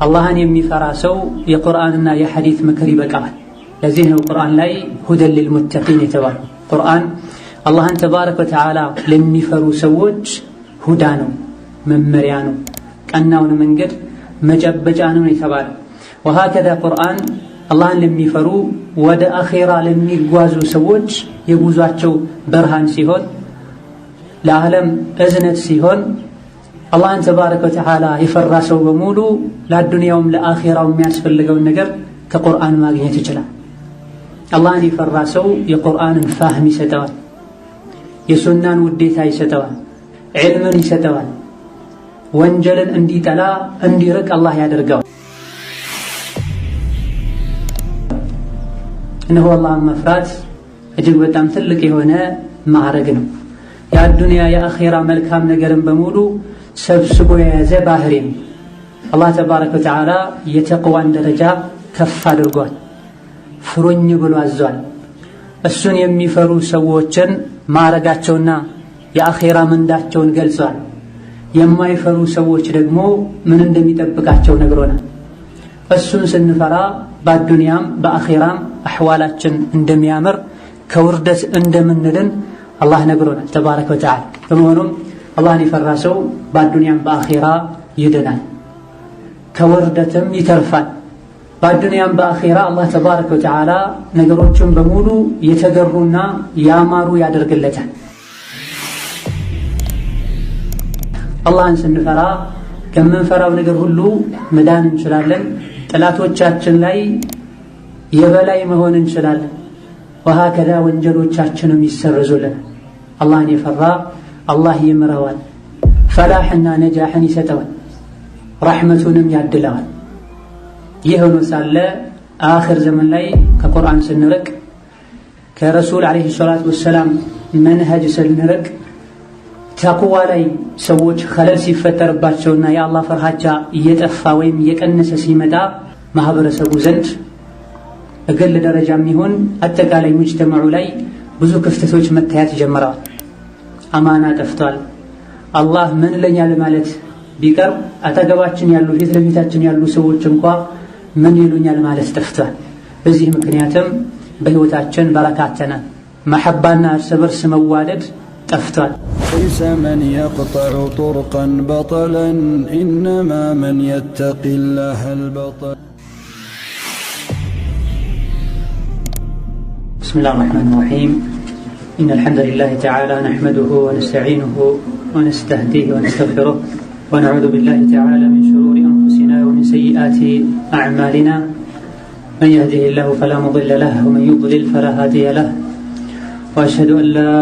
አላህን የሚፈራ ሰው የቁርአንና የሐዲስ ምክር ይበቃዋል። ለዚህ ነው ቁርአን ላይ ሁደን ሊልሙተቂን የተባለው። ቁርአን አላህን ተባረከ ወተዓላ ለሚፈሩ ሰዎች ሁዳ ነው፣ መመሪያ ነው፣ ቀናውን መንገድ መጨበጫ ነው የተባለው። ወሀከዛ ቁርአን አላህን ለሚፈሩ ወደ አኼራ ለሚጓዙ ሰዎች የጉዟቸው ብርሃን ሲሆን፣ ለዓለም እዝነት ሲሆን፣ አላህን ተባረከ ወተዓላ የፈራ ሰው በሙሉ ለአዱንያውም ለአኼራው የሚያስፈልገውን ነገር ከቁርአን ማግኘት ይችላል። አላህን የፈራ ሰው የቁርአንን ፋህም ይሰጠዋል፣ የሱናን ውዴታ ይሰጠዋል፣ ዒልምን ይሰጠዋል፣ ወንጀልን እንዲጠላ እንዲርቅ አላህ ያደርገዋል። እነሆ አላህን መፍራት እጅግ በጣም ትልቅ የሆነ ማዕረግ ነው። የአዱንያ የአኼራ መልካም ነገርን በሙሉ ሰብስቦ የያዘ ባህሪ ነው። አላህ ተባረከ ወተዓላ የተቅዋን ደረጃ ከፍ አድርጓል። ፍሩኝ ብሎ አዟል። እሱን የሚፈሩ ሰዎችን ማዕረጋቸውና የአኼራ ምንዳቸውን ገልጿል። የማይፈሩ ሰዎች ደግሞ ምን እንደሚጠብቃቸው ነግሮናል። እሱን ስንፈራ በአዱንያም በአኼራም አሕዋላችን እንደሚያምር ከውርደት እንደምንድን አላህ ነግሮናል ተባረከ ወተዓላ። በመሆኑም አላህን የፈራ ሰው በአዱንያም በአኼራ ይድናል፣ ከውርደትም ይተርፋል። በአዱንያም በአኼራ አላህ ተባረከ ወተዓላ ነገሮችን በሙሉ የተገሩና ያማሩ ያደርግለታል። አላህን ስንፈራ ከምንፈራው ነገር ሁሉ መዳን እንችላለን። ጠላቶቻችን ላይ የበላይ መሆን እንችላለን። ወሀከዛ ወንጀሎቻችንም ይሰረዙልናል። አላህን የፈራ አላህ ይምረዋል፣ ፈላሕና ነጃሕን ይሰጠዋል፣ ረሕመቱንም ያድለዋል። ይህ ሆኖ ሳለ አኽር ዘመን ላይ ከቁርአን ስንርቅ፣ ከረሱል ዓለይሂ ሰላቱ ወሰላም መንሀጅ ስንርቅ፣ ተቅዋ ላይ ሰዎች ኸለል ሲፈጠርባቸውና የአላህ ፍርሃቻ እየጠፋ ወይም እየቀነሰ ሲመጣ ማህበረሰቡ ዘንድ በግል ደረጃም ይሁን አጠቃላይ ሙጅተማዑ ላይ ብዙ ክፍተቶች መታየት ጀምረዋል። አማና ጠፍቷል። አላህ ምን ለኛል ማለት ቢቀር አጠገባችን ያሉ ፊት ለፊታችን ያሉ ሰዎች እንኳ ምን ይሉኛል ማለት ጠፍቷል። በዚህ ምክንያትም በህይወታችን በረካተናል። መሐባና እርስ በርስ መዋደድ ጠፍቷል። ليس من يقطع طرقا بطلا إنما من يتقي الله البطل. بسم الله الرحمن الرحيم. إن الحمد لله تعالى نحمده ونستعينه ونستهديه ونستغفره ونعوذ بالله تعالى من شرور أنفسنا ومن سيئات أعمالنا. من يهده الله فلا مضل له ومن يضلل فلا هادي له. وأشهد أن لا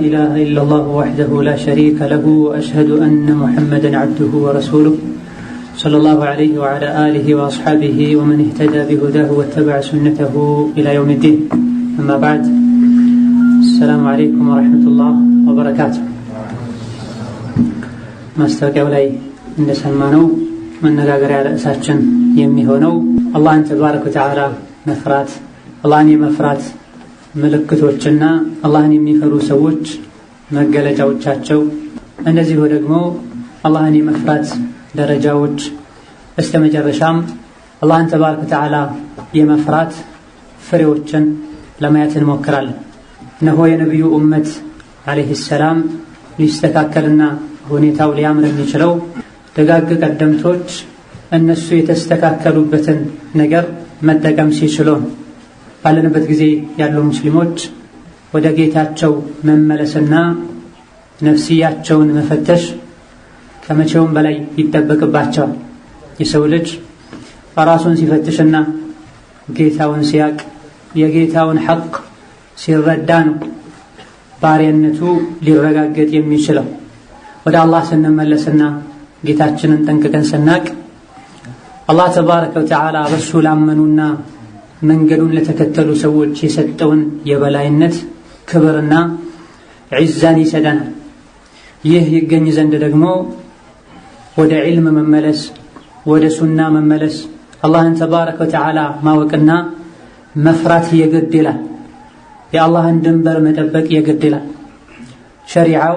إله إلا الله وحده لا شريك له وأشهد أن محمدا عبده ورسوله صلى الله عليه وعلى آله وأصحابه ومن اهتدى بهداه واتبع سنته إلى يوم الدين. أما بعد، السلام عليكم ورحمة الله وبركاته. ማስታወቂያው ላይ እንደሰማነው መነጋገሪያ ርዕሳችን የሚሆነው አላህን ተባረከ ወተዓላ መፍራት፣ አላህን የመፍራት ምልክቶችና አላህን የሚፈሩ ሰዎች መገለጫዎቻቸው፣ እንደዚሁ ደግሞ አላህን የመፍራት ደረጃዎች፣ በስተመጨረሻም አላህን ተባረከ ወተዓላ የመፍራት ፍሬዎችን ለማየት እንሞክራለን። እነሆ የነቢዩ ኡመት ዓለይሂ ሰላም ሊስተካከልና ሁኔታው ሊያምር የሚችለው ደጋግ ቀደምቶች እነሱ የተስተካከሉበትን ነገር መጠቀም ሲችሉ ነው። ባለንበት ጊዜ ያሉ ሙስሊሞች ወደ ጌታቸው መመለስና ነፍስያቸውን መፈተሽ ከመቼውም በላይ ይጠበቅባቸዋል። የሰው ልጅ ራሱን ሲፈትሽና ጌታውን ሲያቅ የጌታውን ሐቅ ሲረዳ ነው ባሪያነቱ ሊረጋገጥ የሚችለው። ወደ አላህ ስንመለስና ጌታችንን ጠንቅቀን ስናቅ አላህ ተባረከ ወተዓላ በሱ ላመኑና መንገዱን ለተከተሉ ሰዎች የሰጠውን የበላይነት ክብርና ዒዛን ይሰጠናል። ይህ ይገኝ ዘንድ ደግሞ ወደ ዒልም መመለስ፣ ወደ ሱና መመለስ፣ አላህን ተባረከ ወተዓላ ማወቅና መፍራት የግድ ይላል። የአላህን ድንበር መጠበቅ የግድ ይላል። ሸሪዓው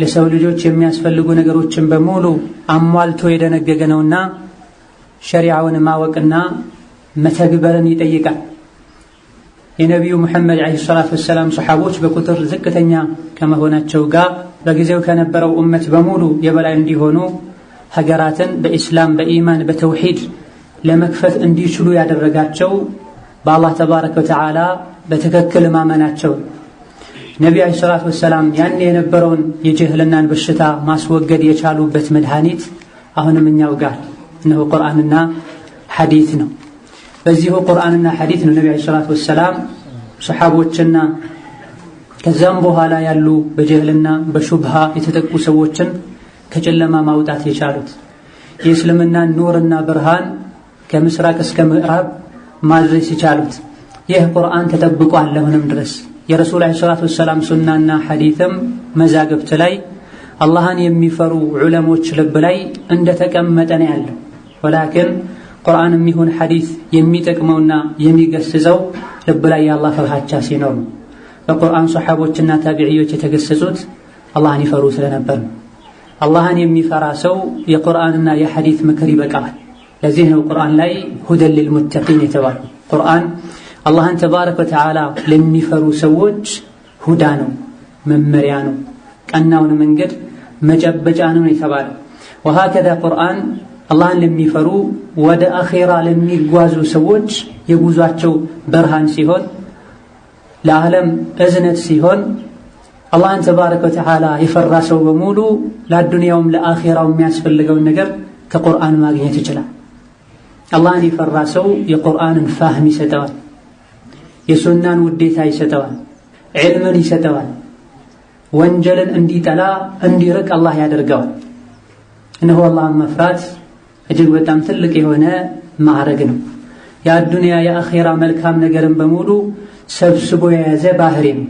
ለሰው ልጆች የሚያስፈልጉ ነገሮችን በሙሉ አሟልቶ የደነገገ ነውና ሸሪዓውን ማወቅና መተግበርን ይጠይቃል። የነቢዩ ሙሐመድ ዓለይሂ ሰላቱ ወሰላም ሰሓቦች በቁጥር ዝቅተኛ ከመሆናቸው ጋር በጊዜው ከነበረው ኡመት በሙሉ የበላይ እንዲሆኑ ሀገራትን በኢስላም በኢማን በተውሂድ ለመክፈት እንዲችሉ ያደረጋቸው በአላህ ተባረከ ወተዓላ በትክክል ማመናቸው። ነቢዩ ዓለይሂ ሰላቱ ወሰላም ያን የነበረውን የጅህልናን በሽታ ማስወገድ የቻሉበት መድኃኒት አሁንም እኛው ጋር እነሆ ቁርአንና ሐዲት ነው። በዚሁ ቁርአንና ሐዲት ነው ነቢዩ ዓለይሂ ሰላቱ ወሰላም ሰሓቦችና ከዛም በኋላ ያሉ በጅህልና በሹብሃ የተጠቁ ሰዎችን ከጨለማ ማውጣት የቻሉት። የእስልምናን ኑርና ብርሃን ከምስራቅ እስከ ምዕራብ ማድረስ የቻሉት። ይህ ቁርአን ተጠብቋል አሁንም ድረስ። የረሱል ዓለይሂ ሰላቱ ወሰላም ሱናና ሐዲትም መዛግብት ላይ አላህን የሚፈሩ ዑለሞች ልብ ላይ እንደተቀመጠ ነው ያለው። ወላኪን ቁርአንም ይሁን ሐዲት የሚጠቅመውና የሚገስጸው ልብ ላይ የአላህ ፍርሃቻ ሲኖር ነው። በቁርአን ሰሓቦችና ታቢዕዮች የተገሰጹት አላህን ይፈሩ ስለነበር ነው። አላህን የሚፈራ ሰው የቁርአንና የሐዲት ምክር ይበቃዋል። ለዚህ ነው ቁርአን ላይ ሁደን ሊልሙተቂን የተባለው። ቁርአን አላህን ተባረከ ወተዓላ ለሚፈሩ ሰዎች ሁዳ ነው፣ መመሪያ ነው፣ ቀናውን መንገድ መጨበጫ ነው የተባለው። ወሀከዛ ቁርአን አላህን ለሚፈሩ ወደ አኺራ ለሚጓዙ ሰዎች የጉዟቸው ብርሃን ሲሆን፣ ለዓለም እዝነት ሲሆን፣ አላህን ተባረከ ወተዓላ የፈራ ሰው በሙሉ ለአዱንያውም ለአኺራው የሚያስፈልገውን ነገር ከቁርአን ማግኘት ይችላል። አላህን የፈራ ሰው የቁርአንን ፋህም ይሰጠዋል፣ የሱናን ውዴታ ይሰጠዋል፣ ዒልምን ይሰጠዋል፣ ወንጀልን እንዲጠላ እንዲርቅ አላህ ያደርገዋል። እነሆ አላህን መፍራት እጅግ በጣም ትልቅ የሆነ ማዕረግ ነው። የአዱንያ የአኺራ መልካም ነገርን በሙሉ ሰብስቦ የያዘ ባህሪ ነው።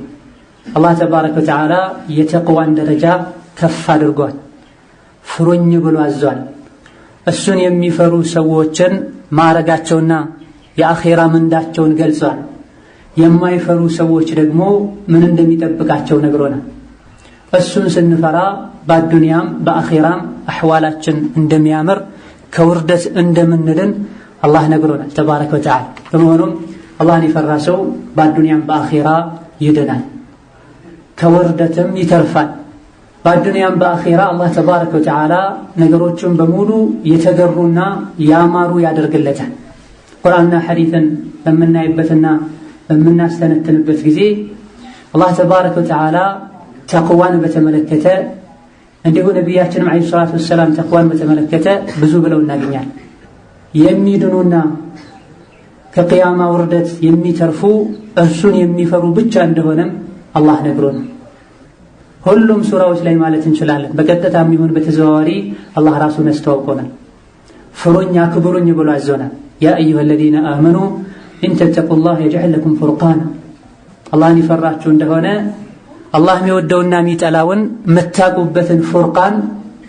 አላህ ተባረከ ወተዓላ የተቅዋን ደረጃ ከፍ አድርጓል፣ ፍሩኝ ብሎ አዟል። እሱን የሚፈሩ ሰዎችን ማዕረጋቸውና የአኺራ ምንዳቸውን ገልጿል። የማይፈሩ ሰዎች ደግሞ ምን እንደሚጠብቃቸው ነግሮናል። እሱን ስንፈራ በአዱንያም በአኺራም አሕዋላችን እንደሚያምር ከውርደት እንደምንድን አላህ ነግሮናል ተባረከ ወተዓላ። በመሆኑም አላህን የፈራ ሰው በአዱንያም በአኺራ ይድናል፣ ከውርደትም ይተርፋል። በአዱንያም በአኺራ አላህ ተባረከ ወተዓላ ነገሮችን በሙሉ የተገሩና ያማሩ ያደርግለታል። ቁርአንና ሐዲትን በምናይበትና በምናስተነትንበት ጊዜ አላህ ተባረከ ወተዓላ ተቅዋን በተመለከተ እንዲሁ ነቢያችንም ዓለይሂ ሰላቱ ወሰላም ተቅዋን በተመለከተ ብዙ ብለው እናገኛለን። የሚድኑና ከቅያማ ውርደት የሚተርፉ እርሱን የሚፈሩ ብቻ እንደሆነም አላህ ነግሮናል። ሁሉም ሱራዎች ላይ ማለት እንችላለን። በቀጥታም ይሁን በተዘዋዋሪ አላህ ራሱን አስተዋውቆናል። ፍሩኝ አክብሩኝ ብሎ አዞናል። ያ አዩሃ አለዚነ አመኑ ኢን ተተቁላህ የጅዐል ለኩም ፉርቃና፣ አላህን ይፈራችሁ እንደሆነ አላህ የሚወደውና የሚጠላውን የምታውቁበትን ፉርቃን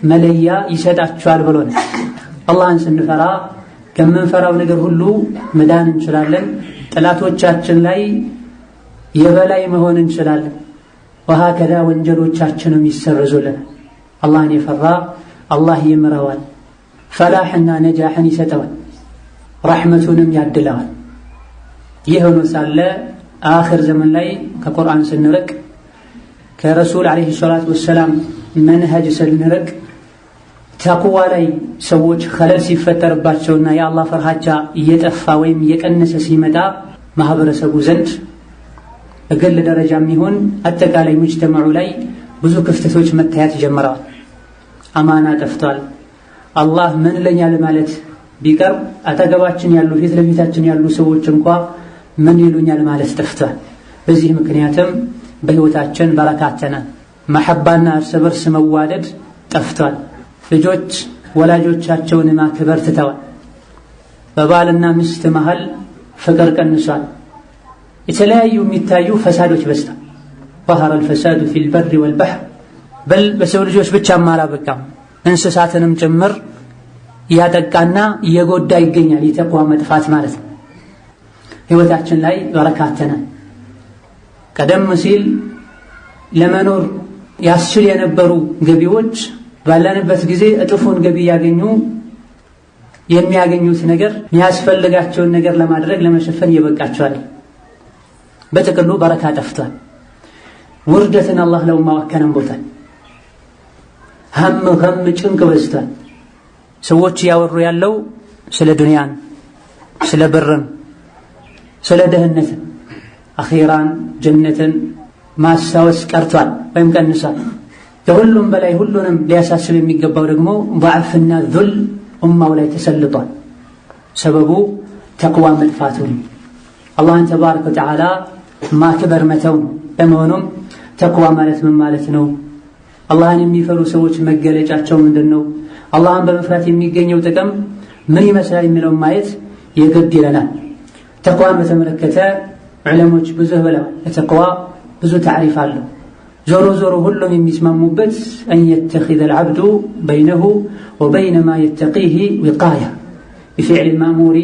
መለያ ይሰጣችኋል ብሎናል። አላህን ስንፈራ ከምንፈራው ነገር ሁሉ መዳን እንችላለን። ጠላቶቻችን ላይ የበላይ መሆን እንችላለን። ወሀከዛ ወንጀሎቻችንም ይሰረዙልናል። አላህን የፈራ አላህ ይምረዋል፣ ፈላሕና ነጃሕን ይሰጠዋል፣ ረሕመቱንም ያድለዋል። ይህ ሆኖ ሳለ አኽር ዘመን ላይ ከቁርአን ስንርቅ ከረሱል ዓለይሂ ሰላቱ ወሰላም መንሀጅ ስንርቅ ተቅዋ ላይ ሰዎች ኸለል ሲፈጠርባቸውና የአላህ ፍርሃቻ እየጠፋ ወይም እየቀነሰ ሲመጣ ማህበረሰቡ ዘንድ በግል ደረጃም ይሁን አጠቃላይ ሙጅተማዑ ላይ ብዙ ክፍተቶች መታየት ጀምረዋል። አማና ጠፍቷል። አላህ ምን ለኛል ማለት ቢቀር አጠገባችን ያሉ ፊት ለፊታችን ያሉ ሰዎች እንኳ ምን ይሉኛል ማለት ጠፍቷል። በዚህ ምክንያትም በህይወታችን በረካተና መሐባና እርስ በርስ መዋደድ ጠፍቷል። ልጆች ወላጆቻቸውን ማክበር ትተዋል። በባልና ሚስት መሃል ፍቅር ቀንሷል። የተለያዩ የሚታዩ ፈሳዶች በዝተዋል። ظهر الفساد في البر والبحر በል በሰው ልጆች ብቻም አላበቃም፣ እንስሳትንም ጭምር ያጠቃና እየጎዳ ይገኛል። የተቅዋ መጥፋት ማለት ነው። ህይወታችን ላይ በረካተና ቀደም ሲል ለመኖር ያስችል የነበሩ ገቢዎች ባለንበት ጊዜ እጥፉን ገቢ ያገኙ የሚያገኙት ነገር የሚያስፈልጋቸውን ነገር ለማድረግ ለመሸፈን ይበቃቸዋል። በጥቅሉ በረካ ጠፍቷል። ውርደትን አላህ ለኡማው አከናንቦታል። ሀም ጭንቅ በዝቷል። ሰዎች ያወሩ ያለው ስለ ዱንያን፣ ስለ ብርን፣ ስለ ደህንነትን፣ አኺራን፣ ጀነትን ማስታወስ ቀርቷል ወይም ቀንሷል። ከሁሉም በላይ ሁሉንም ሊያሳስብ የሚገባው ደግሞ ضعፍና ذل ኡማው ላይ ተሰልጧል። ሰበቡ ተቅዋ መጥፋቱ አላህን ተባረከ ወተዓላ ማክበር መተው። በመሆኑም ተቅዋ ማለት ምን ማለት ነው? አላህን የሚፈሩ ሰዎች መገለጫቸው ምንድነው? አላህን በመፍራት የሚገኘው ጥቅም ምን ይመስላል የሚለውን ማየት የግድ ይለናል። ተቅዋን በተመለከተ ዑለሞች ብዙ ብለዋል። ለተቅዋ ብዙ ታሪፍ አለው። ዞሮ ዞሮ ሁሉም የሚስማሙበት أن يتخذ العبد بينه وبين ما يتقيه وقاية بفعل المأمور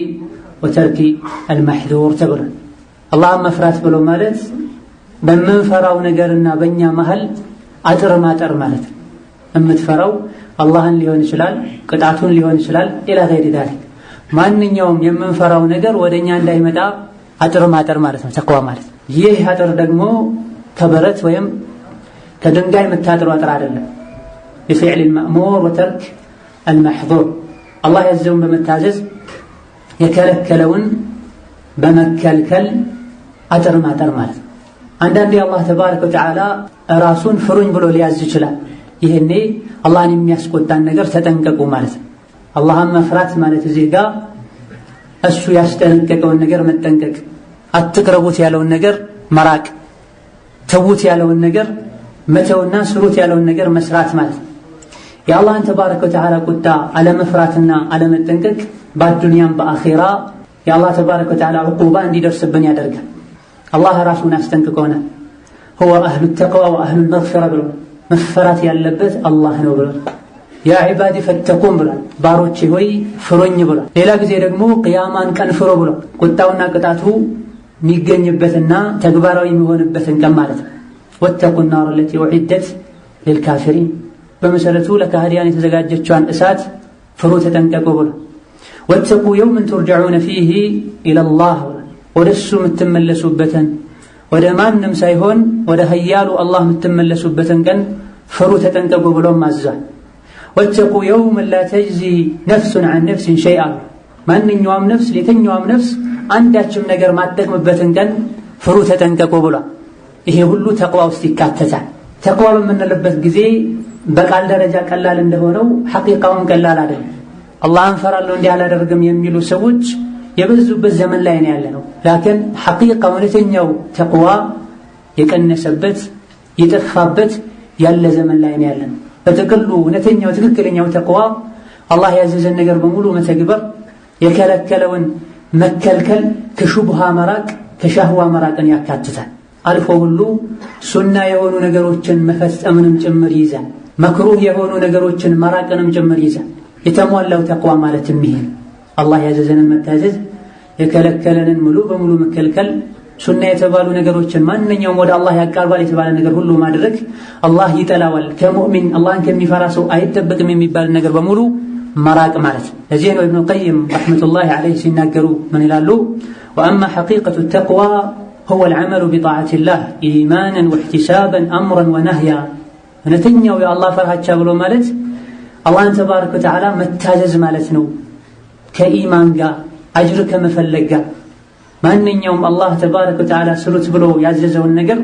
وترك المحذور تبرا اللهم مفرات ብሎ ማለት በመንፈራው ነገርና በእኛ መሃል አጥር ማጠር ማለት ነው። የምትፈራው አላህን ሊሆን ይችላል፣ ቅጣቱን ሊሆን ይችላል፣ ኢላ ገይሪ ذلك ማንኛውም የምንፈራው ነገር ወደኛ እንዳይመጣ አጥር ማጠር ማለት ነው ተቅዋ ማለት። ይህ አጥር ደግሞ ከበረት ወይም ከድንጋይ የምታጥሩ አጥር አይደለም። بفعل المأمور وترك المحظور الله ያዘውን በመታዘዝ የከለከለውን በመከልከል አጥር ማጠር ማለት ነው። አንዳንዴ አላህ ተባረከ ወተዓላ ራሱን ፍሩኝ ብሎ ሊያዝ ይችላል። ይሄኔ አላህን የሚያስቆጣን ነገር ተጠንቀቁ ማለት ነው። አላህን መፍራት ማለት እዚህ ጋር እሱ ያስጠነቀቀውን ነገር መጠንቀቅ፣ አትቅረቡት ያለውን ነገር መራቅ፣ ተዉት ያለውን ነገር መተውና ስሩት ያለውን ነገር መስራት ማለት ነው። የአላህን ተባረከ ወተዓላ ቁጣ አለመፍራትና አለመጠንቀቅ በዱንያም በአኺራ የአላህ ተባረከ ወተዓላ ዑቁባ እንዲደርስብን ያደርጋል። አላህ ራሱን አስጠንቅቆናል። هو أهل التقوى وأهل المغفرة ብሎ መፈራት ያለበት አላህ ነው ብሎ ያ ዒባዲ ፈተቁን ብሎ ባሮቼ ሆይ ፍሩኝ ብሎ ሌላ ጊዜ ደግሞ ቅያማን ቀን ፍሩ ብሎ ቁጣውና ቅጣቱ የሚገኝበትና ተግባራዊ የሚሆንበትን ቀን ማለት ነው። واتقوا النار التي أعدت للكافرين በመሰረቱ ለካህዲያን የተዘጋጀችውን እሳት ፍሩ ተጠንቀቁ ብሎ واتقوا يوما ترجعون فيه إلى الله ወደሱ የምትመለሱበትን ወደ ማንም ሳይሆን ወደ ኃያሉ አላህ የምትመለሱበትን ቀን ፍሩ ተጠንቀቁ ብሎ ማዟል። واتقوا يوما لا تجزي نفس عن نفس شيئا ማንኛውም ነፍስ ለየትኛውም ነፍስ አንዳችም ነገር ማጠቅምበትን ቀን ፍሩ ተጠንቀቁ ብሎ ይሄ ሁሉ ተቅዋ ውስጥ ይካተታል። ተቅዋ በምንልበት ጊዜ በቃል ደረጃ ቀላል እንደሆነው ሐቂቃውን ቀላል አይደለም። አላህን ፈራለሁ እንዲህ አላደርግም የሚሉ ሰዎች የበዙበት ዘመን ላይ ነው ያለነው። ላኪን ሐቂቃው እውነተኛው ተቅዋ የቀነሰበት የጠፋበት ያለ ዘመን ላይ ነው ያለነው። በጥቅሉ እውነተኛው ትክክለኛው ተቅዋ አላህ ያዘዘን ነገር በሙሉ መተግበር፣ የከለከለውን መከልከል፣ ከሹብሃ መራቅ፣ ከሻህዋ መራቅን ያካትታል። አልፎ ሁሉ ሱና የሆኑ ነገሮችን መፈጸምንም ጭምር ይዛል። መክሩህ የሆኑ ነገሮችን መራቅንም ጭምር ይዛል። የተሟላው ተቅዋ ማለት ይሄ አላህ ያዘዘንን መታዘዝ፣ የከለከለንን ሙሉ በሙሉ መከልከል፣ ሱና የተባሉ ነገሮችን ማንኛውም ወደ አላህ ያቃርባል የተባለ ነገር ሁሉ ማድረግ አላህ ይጠላዋል፣ ከሙእሚን አላህን ከሚፈራ ሰው አይጠበቅም የሚባል ነገር በሙሉ መራቅ ማለት። ለዚህ ነው ኢብኑ ቀይም ረሕመቱላሂ ዐለይሂ ሲናገሩ ምን ይላሉ? ወአማ ሐቂቀቱ ተቅዋ هو العمل بطاعة الله إيمانا واحتسابا أمرا ونهيا እውነተኛው የአላህ ፈርሃቻ ብሎ ማለት አላህን ተባረከ ወተዓላ መታዘዝ ማለት ነው። ከኢማን ጋር አጅር ከመፈለግ ጋር ማንኛውም አላህ ተባረከ ወተዓላ ስሩት ብሎ ያዘዘውን ነገር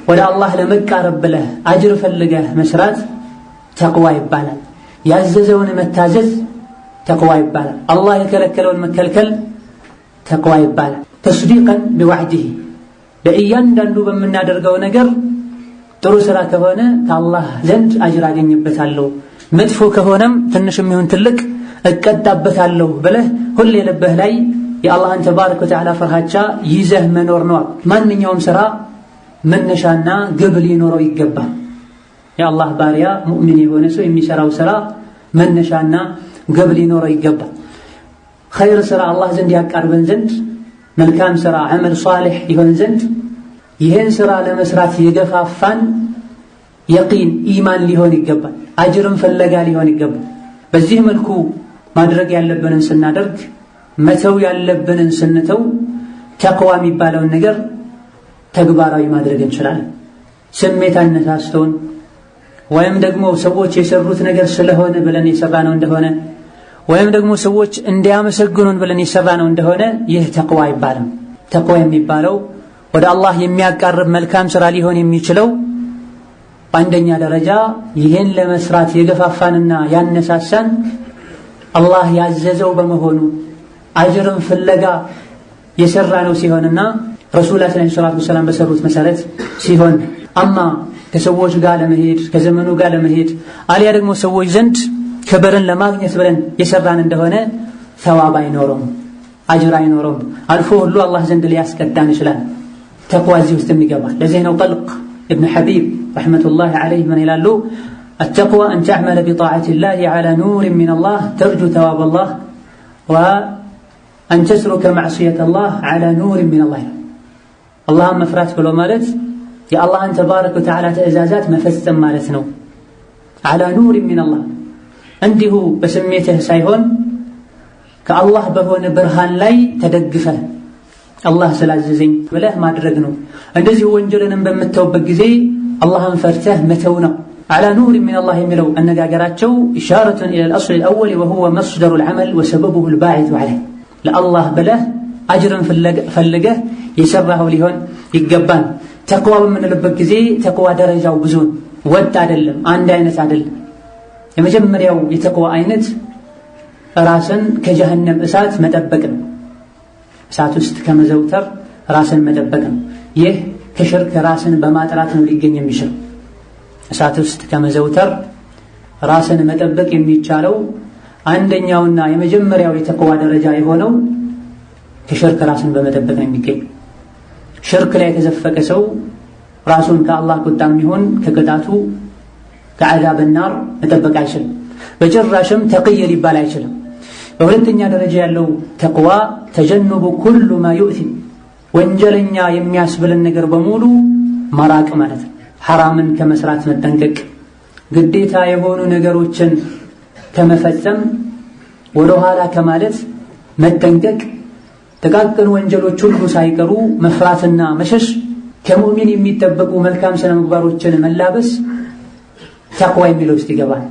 ወደ አላህ ለመቃረብ ብለህ አጅር ፈልገህ መስራት ተቅዋ ይባላል። ያዘዘውን መታዘዝ ተቅዋ ይባላል። አላህ የከለከለውን መከልከል ተቅዋ ይባላል። ተስዲቀን ቢወዕዲሂ በእያንዳንዱ በምናደርገው ነገር ጥሩ ስራ ከሆነ ከአላህ ዘንድ አጅር አገኝበታለሁ፣ መጥፎ ከሆነም ትንሽም ይሁን ትልቅ እቀጣበታለሁ ብለህ ሁሌ ልብህ ላይ የአላህን ተባረከ ወተዓላ ፍርሃቻ ይዘህ መኖር ነው። ማንኛውም ስራ መነሻና ግብ ሊኖረው ይገባል። የአላህ ባሪያ ሙእሚን የሆነ ሰው የሚሰራው ስራ መነሻና ግብ ሊኖረው ይገባል። ኸይር ስራ አላህ ዘንድ ያቃርበን ዘንድ መልካም ስራ አመል ሷሊህ ይሆን ዘንድ ይህን ስራ ለመስራት የገፋፋን የቂን ኢማን ሊሆን ይገባል። አጅርን ፈለጋ ሊሆን ይገባል። በዚህ መልኩ ማድረግ ያለብንን ስናደርግ መተው ያለብንን ስንተው ተቅዋ የሚባለውን ነገር ተግባራዊ ማድረግ እንችላለን። ስሜት አነሳስቶን ወይም ደግሞ ሰዎች የሰሩት ነገር ስለሆነ ብለን የሰራነው እንደሆነ ወይም ደግሞ ሰዎች እንዲያመሰግኑን ብለን የሰራነው እንደሆነ ይህ ተቅዋ አይባልም። ተቅዋ የሚባለው ወደ አላህ የሚያቃርብ መልካም ስራ ሊሆን የሚችለው በአንደኛ ደረጃ ይህን ለመስራት የገፋፋንና ያነሳሳን አላህ ያዘዘው በመሆኑ አጅርን ፍለጋ የሰራነው ሲሆንና ረሱላችን ሰለላሁ ዐለይሂ ወሰለም በሰሩት መሰረት ሲሆን አማ ከሰዎች ጋር ለመሄድ ከዘመኑ ጋር ለመሄድ አልያ ደግሞ ሰዎች ዘንድ ክብርን ለማግኘት ብለን የሰራን እንደሆነ ሰዋብ አይኖረውም፣ አጅር አይኖረውም። አልፎ ሁሉ አላህ ዘንድ ሊያስቀጣን ይችላል። ተቅዋ እዚህ ውስጥ ይገባል። ለዚህ ነው ጠልቅ ኢብኑ ሐቢብ ረሕመቱላሂ ዐለይሂ ምን ይላሉ? التقوى أن تعمل بطاعة الله على نور من الله ترجو ثواب الله وأن تترك معصية الله على نور من الله. اللهم مفرات بلو مالت يا الله أن تبارك وتعالى تأزازات مفسم مالتنا على نور من الله عنده بسميته سايهون كالله بهون برهان لاي تدقفه الله سلاززين وله ما درقنو عندزي وانجلنا بمتوبك زي الله انفرته متونا على نور من الله يملو أن قاقراتشو إشارة إلى الأصل الأول وهو مصدر العمل وسببه الباعث عليه لالله بله أجر فلقه يسره لهون يقبان تقوى من لبك زي تقوى درجة وبزون ود عدلم عند عينة عدل يمجمر يو يتقوى عينة راسا كجهنم إسات متبكن إسات است كمزوتر راسا متبكن يه كشرك راسا بماتراتنا لقين يمشر إسات است كمزوتر راسا متبك يميتشالو አንደኛውና የመጀመሪያው የተቅዋ ደረጃ የሆነው ከሽርክ ራስን በመጠበቅ ነው የሚገኝ። ሽርክ ላይ የተዘፈቀ ሰው ራሱን ከአላህ ቁጣም ይሁን ከቅጣቱ ከዓዛብ النار መጠበቅ አይችልም። በጭራሽም ተቅይ ሊባል አይችልም። በሁለተኛ ደረጃ ያለው ተቅዋ ተጀንቡ ኩሉ ማ يؤثم ወንጀለኛ የሚያስብልን ነገር በሙሉ መራቅ ማለት ነው። ሐራምን ከመስራት መጠንቀቅ፣ ግዴታ የሆኑ ነገሮችን ከመፈጸም ወደ ኋላ ከማለት መጠንቀቅ፣ ጥቃቅን ወንጀሎች ሁሉ ሳይቀሩ መፍራትና መሸሽ፣ ከሙእሚን የሚጠበቁ መልካም ስነ ምግባሮችን መላበስ ተቅዋ የሚለው ውስጥ ይገባል።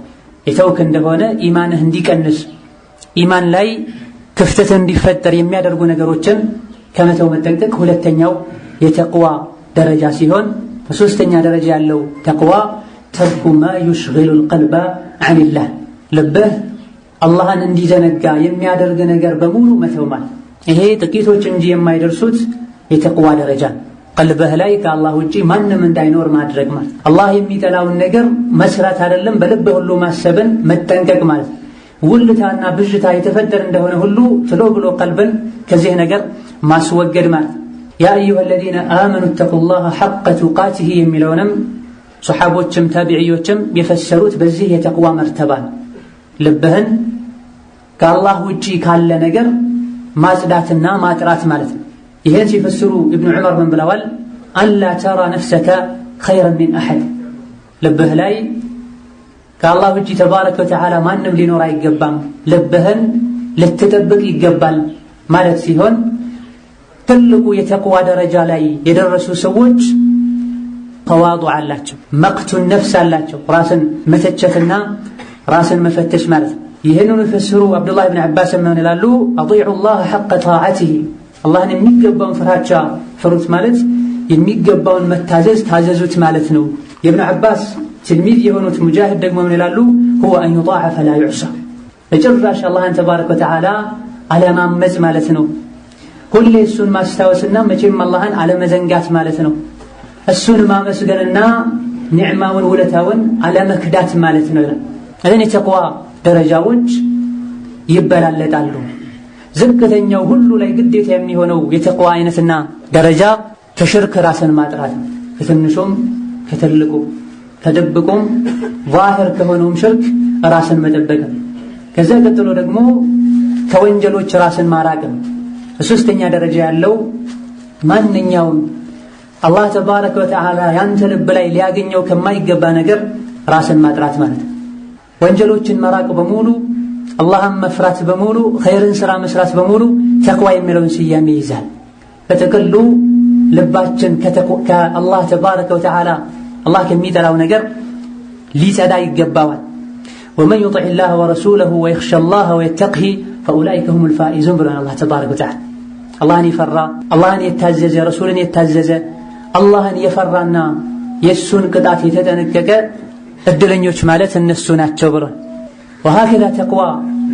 የተውክ እንደሆነ ኢማንህ እንዲቀንስ ኢማን ላይ ክፍተት እንዲፈጠር የሚያደርጉ ነገሮችን ከመተው መጠንቀቅ ሁለተኛው የተቅዋ ደረጃ ሲሆን፣ በሶስተኛ ደረጃ ያለው ተቅዋ ተርኩ ማ يشغل القلب عن الله ልብህ አላህን እንዲዘነጋ የሚያደርግ ነገር በሙሉ መተው ማለት። ይሄ ጥቂቶች እንጂ የማይደርሱት የተቅዋ ደረጃ ቀልብህ ላይ ከአላህ ውጪ ማንም እንዳይኖር ማድረግ ማለት። አላህ የሚጠላውን ነገር መስራት አይደለም በልብህ ሁሉ ማሰብን መጠንቀቅ ማለት። ውልታና ብዥታ የተፈጠረ እንደሆነ ሁሉ ትሎ ብሎ ቀልብን ከዚህ ነገር ማስወገድ ማለት። ያ አዩሃ الذين آمنوا اتقوا الله حق تقاته የሚለውንም ሱሐቦችም ታቢዒዮችም የፈሰሩት በዚህ የተቅዋ መርተባ ልብህን ከአላህ ውጪ ካለ ነገር ማጽዳትና ማጥራት ማለት ነው። ይሄን ሲፈስሩ ኢብኑ ዑመር ምን ብለዋል? አላ ተራ ነፍሰከ ኸይረን ሚን አሐድ፣ ልብህ ላይ ከአላህ ውጪ ተባረከ ወተዓላ ማንም ሊኖር አይገባም፣ ልብህን ልትጠብቅ ይገባል ማለት ሲሆን፣ ትልቁ የተቅዋ ደረጃ ላይ የደረሱ ሰዎች ተዋዱዕ አላቸው፣ መቅቱን ነፍስ አላቸው፣ ራስን መተቸትና ራስን መፈተሽ ማለት ነው። ይህንን ፈስሩ አብዱላህ ኢብኑ አባስ ምን ይላሉ? አጢዑ ላህ ሐቀ ጣዓቲሂ፣ አላህን የሚገባውን ፍራቻ ፍሩት ማለት የሚገባውን መታዘዝ ታዘዙት ማለት ነው። የኢብኑ አባስ ትልሚዝ የሆኑት ሙጃሂድ ደግሞ ምን ይላሉ? ሁወ አን ዩጣዐ ፈላ ዩዕሳ፣ በጭራሽ አላህን ተባረከ ወተዓላ አለማመጽ ማለት ነው። ሁሌ እሱን ማስታወስና መቼም አላህን አለመዘንጋት ማለት ነው። እሱን ማመስገንና ኒዕማውን ውለታውን አለመክዳት ማለት ነው። እነዚህ የተቅዋ ደረጃዎች ይበላለጣሉ። ዝቅተኛው ሁሉ ላይ ግዴታ የሚሆነው የተቅዋ አይነትና ደረጃ ከሽርክ ራስን ማጥራት ነው። ከትንሹም ከትልቁ ከድብቁም ዛሂር ከሆነውም ሽርክ ራስን መጠበቅ ነው። ከዛ ቀጥሎ ደግሞ ከወንጀሎች ራስን ማራቅ ነው። በሶስተኛ ደረጃ ያለው ማንኛውም አላህ ተባረከ ወተዓላ ያንተ ልብ ላይ ሊያገኘው ከማይገባ ነገር ራስን ማጥራት ማለት ነው። ወንጀሎችን መራቅ በሙሉ አላህን መፍራት በሙሉ ኸይርን ስራ መስራት በሙሉ ተቅዋ የሚለውን ስያሜ ይይዛል። በጥቅሉ ልባችን ከአላህ ተባረከ ወተዓላ አላህ ከሚጠላው ነገር ሊጸዳ ይገባዋል። ወመን ዩጢዕ ላህ ወረሱለሁ ወየኽሻ ላህ ወየተቅሂ ፈኡላኢከ ሁሙል ፋኢዙን ብሎናል አላህ ተባረከ ወተዓላ። አላህን የፈራ አላህን የታዘዘ ረሱልን የታዘዘ አላህን የፈራና የእሱን ቅጣት የተጠነቀቀ እድለኞች ማለት እነሱ ናቸው ብሏል። ወሀከዛ ተቅዋ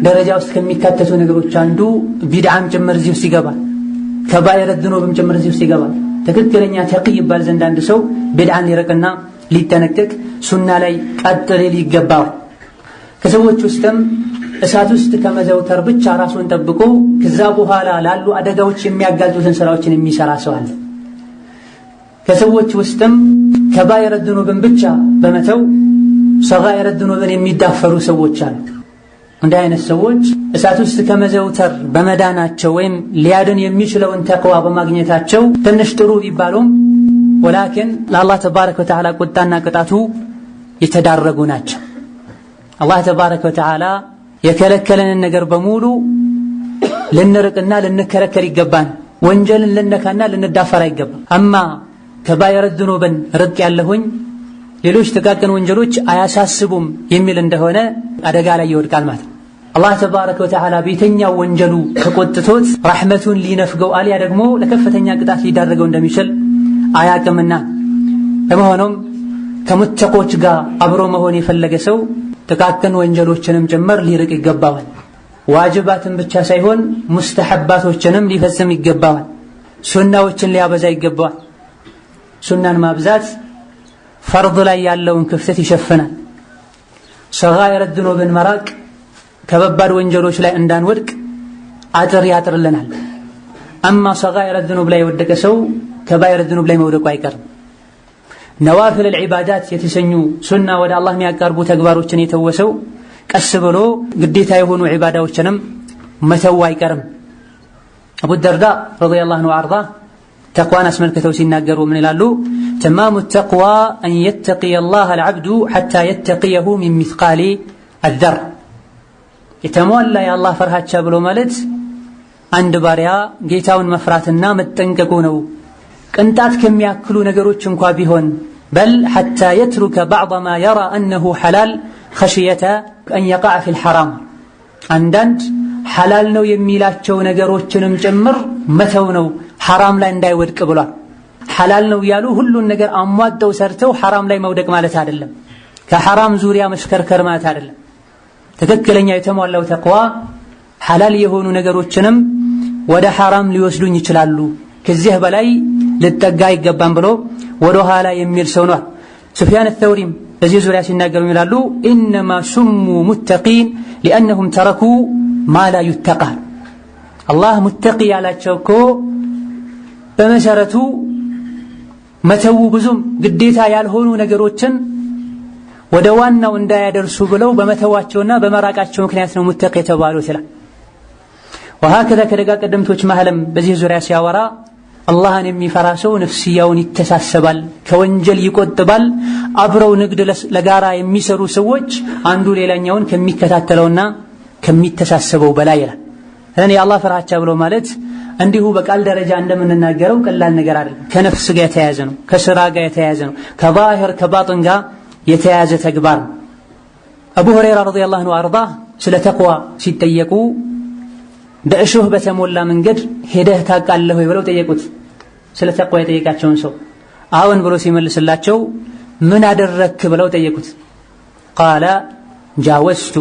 ደረጃ ውስጥ ከሚካተቱ ነገሮች አንዱ ቢድዓም ጭምር እዚህ ውስጥ ይገባል። ከባኢረ ዝኑብም ጭምር እዚህ ውስጥ ይገባል። ትክክለኛ ተቅይ ይባል ዘንድ አንድ ሰው ቢድዓን ሊርቅና ሊጠነቀቅ ሱና ላይ ቀጥ ሊል ይገባዋል። ከሰዎች ውስጥም እሳት ውስጥ ከመዘውተር ብቻ ራሱን ጠብቆ ከዛ በኋላ ላሉ አደጋዎች የሚያጋልጡትን ስራዎችን የሚሰራ ሰው አለ። ከሰዎች ውስጥም ከባኢረ ዝኑብን ብቻ በመተው ሰጋኢረ ዝኑብን የሚዳፈሩ ሰዎች አሉ። እንዲህ አይነት ሰዎች እሳት ውስጥ ከመዘውተር በመዳናቸው ወይም ሊያድን የሚችለውን ተቅዋ በማግኘታቸው ትንሽ ጥሩ ቢባሉም ወላኪን ለአላህ ተባረከ ወተዓላ ቁጣና ቅጣቱ የተዳረጉ ናቸው። አላህ ተባረከ ወተዓላ የከለከለንን ነገር በሙሉ ልንርቅና ልንከለከል ይገባን። ወንጀልን ልነካና ልንዳፈር አይገባም። አማ ከባኢረ ዝኑብን ርቅ ያለሁኝ ሌሎች ጥቃቅን ወንጀሎች አያሳስቡም የሚል እንደሆነ አደጋ ላይ ይወድቃል ማለት ነው። አላህ ተባረከ ወተዓላ ቤተኛው ወንጀሉ ተቆጥቶት ረሕመቱን ሊነፍገው አልያ ደግሞ ለከፍተኛ ቅጣት ሊዳረገው እንደሚችል አያቅምና። ለመሆኑም ከሙተቆች ጋር አብሮ መሆን የፈለገ ሰው ጥቃቅን ወንጀሎችንም ጭምር ሊርቅ ይገባዋል። ዋጅባትን ብቻ ሳይሆን ሙስተሐባቶችንም ሊፈጽም ይገባዋል። ሱናዎችን ሊያበዛ ይገባዋል። ሱናን ማብዛት ፈርድ ላይ ያለውን ክፍተት ይሸፍናል። ሰጋኢረ ዝኑብን መራቅ ከበባድ ወንጀሎች ላይ እንዳንወድቅ አጥር ያጥርልናል። አማ ሰጋኢረ ዝኑብ ላይ የወደቀ ሰው ከባኢረ ዝኑብ ላይ መውደቁ አይቀርም። ነዋፊል ዒባዳት የተሰኙ ሱና ወደ አላህ የሚያቀርቡ ተግባሮችን የተወሰው ቀስ ብሎ ግዴታ የሆኑ ዒባዳዎችንም መተው አይቀርም። አቡ ደርዳ ረዲየላሁ ዐንሁ ወአርዳ ተቅዋን አስመልክተው ሲናገሩ ምን ይላሉ? ተማሙ ተቅዋ አን የተቂየ አላህ አልዓብዱ ሐታ የተቂየሁ ሚን ሚስቃሊ አዘር። የተሟላ የአላህ ፍርሃቻ ብሎ ማለት አንድ ባሪያ ጌታውን መፍራትና መጠንቀቁ ነው። ቅንጣት ከሚያክሉ ነገሮች እንኳ ቢሆን በል ሐታ የትሩከ ባዕድ ማ የራ አነሁ ሐላል ኸሽየተ አን የቀዐ ፊል ሐራም። አንዳንድ ሐላል ነው የሚላቸው ነገሮችንም ጭምር መተው ነው ሐራም ላይ እንዳይወድቅ ብሏል። ሐላል ነው ያሉ ሁሉን ነገር አሟጠው ሰርተው ሐራም ላይ መውደቅ ማለት አይደለም። ከሐራም ዙሪያ መሽከርከር ማለት አይደለም። ትክክለኛ የተሟላው ተቅዋ ሐላል የሆኑ ነገሮችንም ወደ ሐራም ሊወስዱኝ ይችላሉ፣ ከዚህ በላይ ልጠጋ አይገባም ብሎ ወደ ኋላ የሚል ሰው ነው። ሱፊያን አልተውሪም በዚህ ዙሪያ ሲናገሩ ይላሉ ኢነማ ሱሙ ሙተቂን ሊአነሁም ተረኩ ማ ላ ዩተቃ። አላህ ሙተቂ ያላቸው እኮ በመሰረቱ መተው ብዙም ግዴታ ያልሆኑ ነገሮችን ወደ ዋናው እንዳያደርሱ ብለው በመተዋቸውና በመራቃቸው ምክንያት ነው ሙተቂ የተባሉት ይላል። ወሀከዛ ከደጋ ቀደምቶች መሐለም በዚህ ዙሪያ ሲያወራ አላህን የሚፈራ ሰው ነፍስያውን ይተሳሰባል፣ ከወንጀል ይቆጥባል። አብረው ንግድ ለጋራ የሚሰሩ ሰዎች አንዱ ሌላኛውን ከሚከታተለውና ከሚተሳሰበው በላይ ይላል። እኔ የአላህ ፍርሃቻ ብሎ ማለት እንዲሁ በቃል ደረጃ እንደምንናገረው ቀላል ነገር አይደለም። ከነፍስ ጋር የተያያዘ ነው፣ ከስራ ጋር የተያያዘ ነው፣ ከባህር ከባጥን ጋር የተያያዘ ተግባር ነው። አቡ ሁረይራ ረዲየላሁ ዐንሁ ወአርዳ ስለ ተቅዋ ሲጠየቁ በእሾህ በተሞላ መንገድ ሄደህ ታውቃለህ ወይ ብለው ጠየቁት። ስለ ተቅዋ የጠየቃቸውን ሰው አዎን ብሎ ሲመልስላቸው ምን አደረክ ብለው ጠየቁት። ቃለ ጃወዝቱ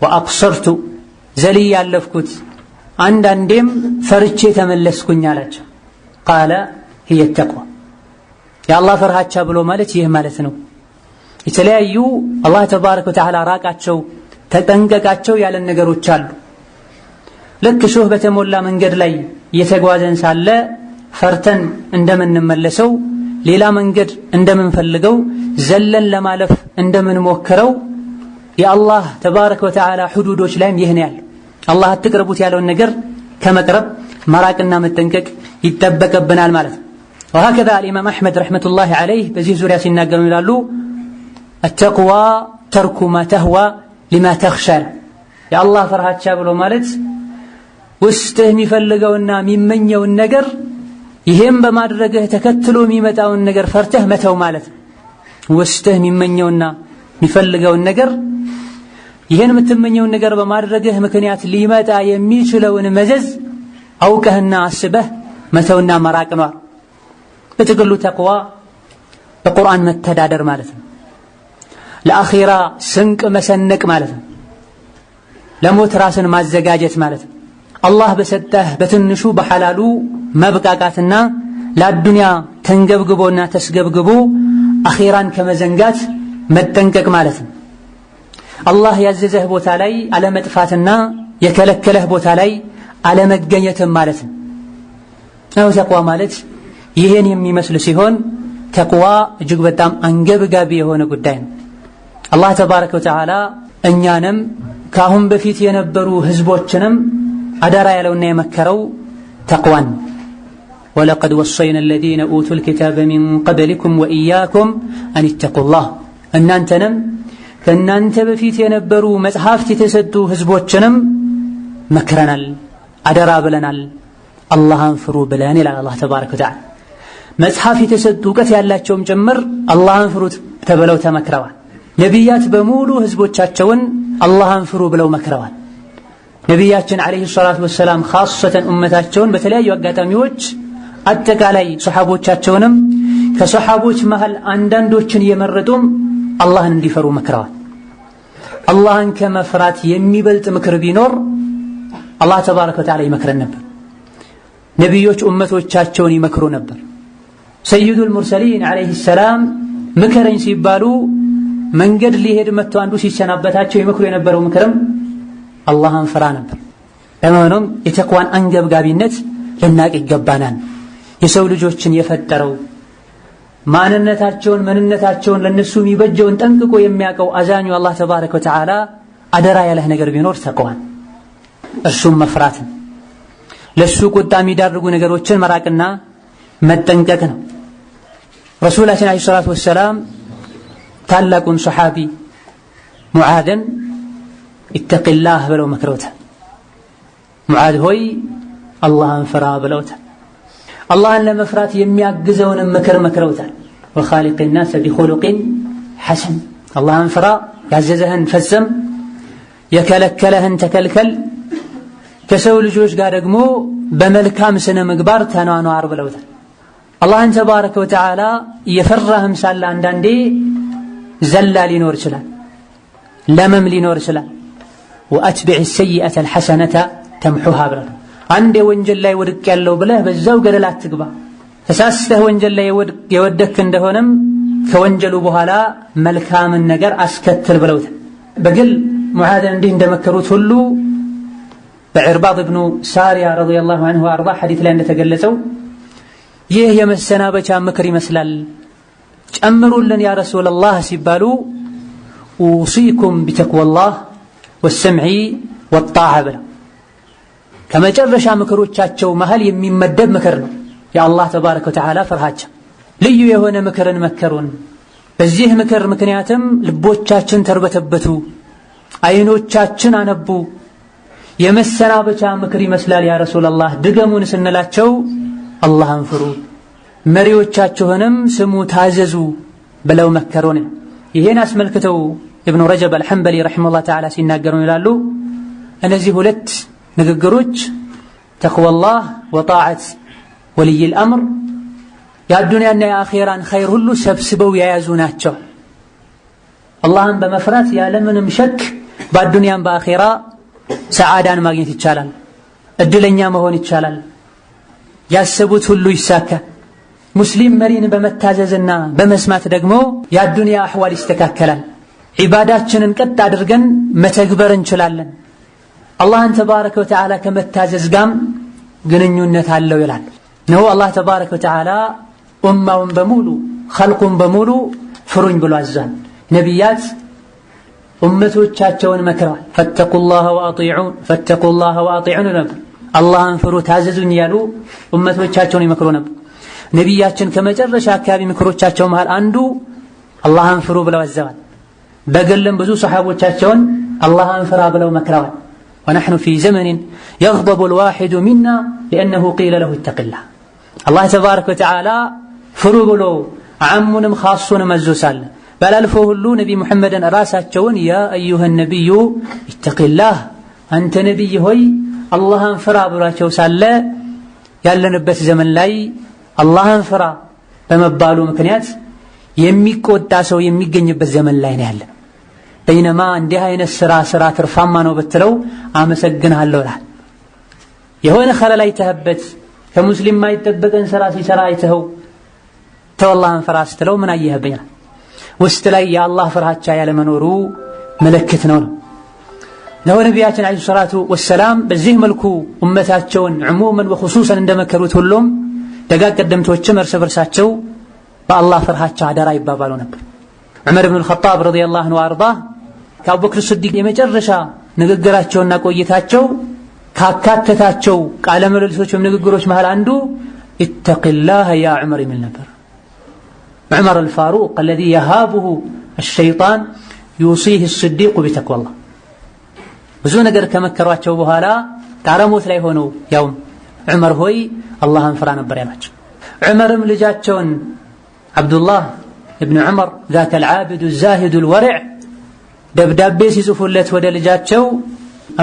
ወአቅሰርቱ፣ ዘልዬ ያለፍኩት አንዳንዴም ፈርቼ ተመለስኩኝ አላቸው። ቃለ ህየ ተቅዋ፣ የአላህ ፍርሃቻ ብሎ ማለት ይህ ማለት ነው። የተለያዩ አላህ ተባረከ ወተዓላ ራቃቸው ተጠንቀቃቸው ያለን ነገሮች አሉ። ልክ ሾህ በተሞላ መንገድ ላይ እየተጓዘን ሳለ ፈርተን እንደምንመለሰው ሌላ መንገድ እንደምንፈልገው ዘለን ለማለፍ እንደምንሞክረው የአላህ ተባረከ ወተዓላ ሁዱዶች ላይም ይህ ነው ያለው። አላህ አትቅረቡት ያለውን ነገር ከመቅረብ መራቅና መጠንቀቅ ይጠበቅብናል ማለት ነው። ወሀከዛ አልኢማም አሕመድ ረሕመቱላሂ ዐለይህ በዚህ ዙሪያ ሲናገሩ ይላሉ አተቅዋ ተርኩ ማ ተህዋ ሊማ ተኽሻ። የአላህ ፍርሃቻ ብሎ ማለት ውስጥህ የሚፈልገውና የሚመኘውን ነገር ይሄን በማድረግህ ተከትሎ የሚመጣውን ነገር ፈርተህ መተው ማለት ነው። ውስጥህ የሚመኘውና የሚፈልገውን ነገር ይሄን የምትመኘውን ነገር በማድረግህ ምክንያት ሊመጣ የሚችለውን መዘዝ አውቀህና አስበህ መተውና መራቅ ነው። በጥቅሉ ተቅዋ በቁርአን መተዳደር ማለት ነው። ለአኺራ ስንቅ መሰነቅ ማለት ነው። ለሞት ራስን ማዘጋጀት ማለት ነው። አላህ በሰጠህ በትንሹ በሐላሉ መብቃቃትና ለአዱንያ ተንገብግቦና ተስገብግቦ አኺራን ከመዘንጋት መጠንቀቅ ማለት ነው። አላህ ያዘዘህ ቦታ ላይ አለመጥፋትና የከለከለህ ቦታ ላይ አለመገኘትም ማለት ነው። ተቅዋ ማለት ይሄን የሚመስል ሲሆን ተቅዋ እጅግ በጣም አንገብጋቢ የሆነ ጉዳይ ነው። አላህ ተባረከ ወተዓላ እኛንም ካሁን በፊት የነበሩ ህዝቦችንም አደራ ያለውና የመከረው ተቅዋን ወለቀድ ወሰይና الذين اوتوا الكتاب من قبلكم واياكم ان اتقوا الله እናንተንም ከናንተ በፊት የነበሩ መጽሐፍት የተሰጡ ህዝቦችንም መክረናል፣ አደራ ብለናል፣ አላህን ፍሩ ብለን ይላል አላህ ተባረከ ወተዓላ። መጽሐፍ የተሰጡ ዕውቀት ያላቸውም ጭምር አላህን ፍሩት ተብለው ተመክረዋል። ነቢያት በሙሉ ህዝቦቻቸውን አላህን ፍሩ ብለው መክረዋል። ነቢያችን አለይሂ ሰላቱ ወሰላም ኻሰተን ኡመታቸውን በተለያዩ አጋጣሚዎች አጠቃላይ ሱሐቦቻቸውንም ከሱሐቦች መሃል አንዳንዶችን የመረጡም አላህን እንዲፈሩ መክረዋል። አላህን ከመፍራት የሚበልጥ ምክር ቢኖር አላህ ተባረከ ወተዓላ ይመክረን ነበር። ነቢዮች ኡመቶቻቸውን ይመክሩ ነበር። ሰይዱል ሙርሰሊን አለይሂ ሰላም ምከረኝ ሲባሉ መንገድ ሊሄድ መጥቶ አንዱ ሲሰናበታቸው ይመክሩ የነበረው ምክርም አላህን ፍራ ነበር። ለመሆኑም የተቅዋን አንገብጋቢነት ልናቅ ይገባናል። የሰው ልጆችን የፈጠረው ማንነታቸውን ምንነታቸውን ለነሱ የሚበጀውን ጠንቅቆ የሚያውቀው አዛኙ አላህ ተባረከ ወተዓላ አደራ ያለህ ነገር ቢኖር ተቅዋን እርሱም መፍራትን ለሱ ቁጣ የሚዳርጉ ነገሮችን መራቅና መጠንቀቅ ነው። ረሱላችን አለይሂ ሰላቱ ወሰላም ታላቁን ሱሐቢ ሙዓዝን ኢተቂላህ ብለው መክረውታል። ሙዓዝ ሆይ አላህን ፍራ ብለውታል። አላህን ለመፍራት የሚያግዘውን ምክር መክረውታል። ወኻሊቅ الناس بخلق حسن አላህን ፍራ፣ ያዘዘህን ፈጽም፣ የከለከለህን ተከልከል፣ ከሰው ልጆች ጋር ደግሞ በመልካም ስነ ምግባር ተኗኗር ብለውታል። አላህን ተባረከ ወተዓላ እየፈራህም ሳለ አንዳንዴ ዘላ ሊኖር ይችላል፣ ለመም ሊኖር ይችላል። ወአትቢዕ السيئة الحسنة تمحها ብለውታል። አንድ ወንጀል ላይ ወድቅ ያለው ብለህ በዛው ገደል አትግባ። ተሳስተህ ወንጀል ላይ የወደክ እንደሆነም ከወንጀሉ በኋላ መልካምን ነገር አስከትል ብለውታል። በግል ሙዓዝ እንዲህ እንደመከሩት ሁሉ በዕርባድ ኢብኑ ሳሪያ ረዲየላሁ ዐንሁ ወአርዳ ሐዲስ ላይ እንደተገለጸው ይህ የመሰናበቻ ምክር ይመስላል። ጨምሩልን ያ ረሱላላህ ሲባሉ ኡሲኩም ቢተቅዋላህ ወሰምዒ ወጣዓ ብለው ከመጨረሻ ምክሮቻቸው መሃል የሚመደብ ምክር ነው። የአላህ ተባረከ ወተዓላ ፍርሃቻ ልዩ የሆነ ምክርን መከሩን። በዚህ ምክር ምክንያትም ልቦቻችን ተርበተበቱ፣ አይኖቻችን አነቡ። የመሰናበቻ ምክር ይመስላል ያ ረሱላላህ ድገሙን ስንላቸው አላህን ፍሩ፣ መሪዎቻችሁንም ስሙ፣ ታዘዙ ብለው መከሩን። ይሄን አስመልክተው ኢብኑ ረጀብ አልሐንበሊ ረሒመሁላህ ተዓላ ሲናገሩ ይላሉ እነዚህ ሁለት ንግግሮች ተቅዋላህ ወጣዓት ወልይል አምር የአዱንያና የአኼራን ኸይር ሁሉ ሰብስበው የያዙ ናቸው። አላህን በመፍራት ያለምንም ሸክ በአዱንያም በአኼራ ሰዓዳን ማግኘት ይቻላል፣ እድለኛ መሆን ይቻላል፣ ያሰቡት ሁሉ ይሳካል። ሙስሊም መሪን በመታዘዝና በመስማት ደግሞ የአዱንያ አሕዋል ይስተካከላል። ዒባዳችንን ቀጥ አድርገን መተግበር እንችላለን። አላህን ተባረከ ወተዓላ ከመታዘዝ ጋም ግንኙነት አለው ይላል ነው። አላህ ተባረከ ወተዓላ ኡማውን በሙሉ ኸልቁን በሙሉ ፍሩኝ ብሎ አዟል። ነቢያት ኡመቶቻቸውን መክረዋል። ፈተቁላህ ወአጢዑን ነበር። አላህን ፍሩ ታዘዙኝ ያሉ ኡመቶቻቸውን ይመክሩ ነበር። ነቢያችን ከመጨረሻ አካባቢ ምክሮቻቸው መሃል አንዱ አላህን ፍሩ ብለው አዘዋል። በግልም ብዙ ሰሓቦቻቸውን አላህን ፍራ ብለው መክረዋል። ونحن في زمن يغضب الواحد منا لأنه قيل له اتق الله الله تبارك وتعالى فربلو عمونم خاصونم الزوسال بل ألفوه اللو نبي محمد راساتشون يا أيها النبي اتق الله أنت نبي هوي الله انفرا براتشو سالة ያለንበት ዘመን ላይ አላህን ፍራ በመባሉ ምክንያት የሚቆጣ ሰው የሚገኝበት ዘመን ላይ ነው ያለ። በይነማ እንዲህ አይነት ስራ ትርፋማ ነው በትለው አመሰግናለሁ ይላል። የሆነ ኸለል አይተህበት ከሙስሊም ማይጠበቀን ስራ ሲሰራ አይተኸው ተወላህን ፍራ ስትለው ምን አየህብኝ ውስጥ ላይ የአላህ ፍርሃቻ ያለ መኖሩ ምልክት ነው። ነቢያችን አለይሂ ሰላቱ ወሰላም በዚህ መልኩ ኡመታቸውን ዑሙመን ወኹሱሰን እንደመከሩት ሁሉም ደጋግ ቀደምቶችም እርስ በርሳቸው በአላህ ፍርሃቻ አደራ ይባባሉ ነበር። ዑመር ኢብኑ አልኸጣብ ረዲየላሁ ዐንሁ ወአርዳ ከአቡበክር ሲዲቅ የመጨረሻ ንግግራቸውና ቆይታቸው ካካተታቸው ቃለ ምልልሶችም ንግግሮች መሃል አንዱ ኢተቂላህ ያ ዑመር የሚል ነበር። ዑመር አልፋሩቅ الذي يهابه الشيطان يوصيه الصديق بتقوى الله ብዙ ነገር ከመከሯቸው በኋላ ጣረሞት ላይ ሆነው ያውም ዑመር ሆይ አላህን ፍራ ነበር ያላቸው። ዑመርም ልጃቸውን አብዱላህ ኢብኑ ዑመር ذاك العابد الزاهد الورع ደብዳቤ ሲጽፉለት ወደ ልጃቸው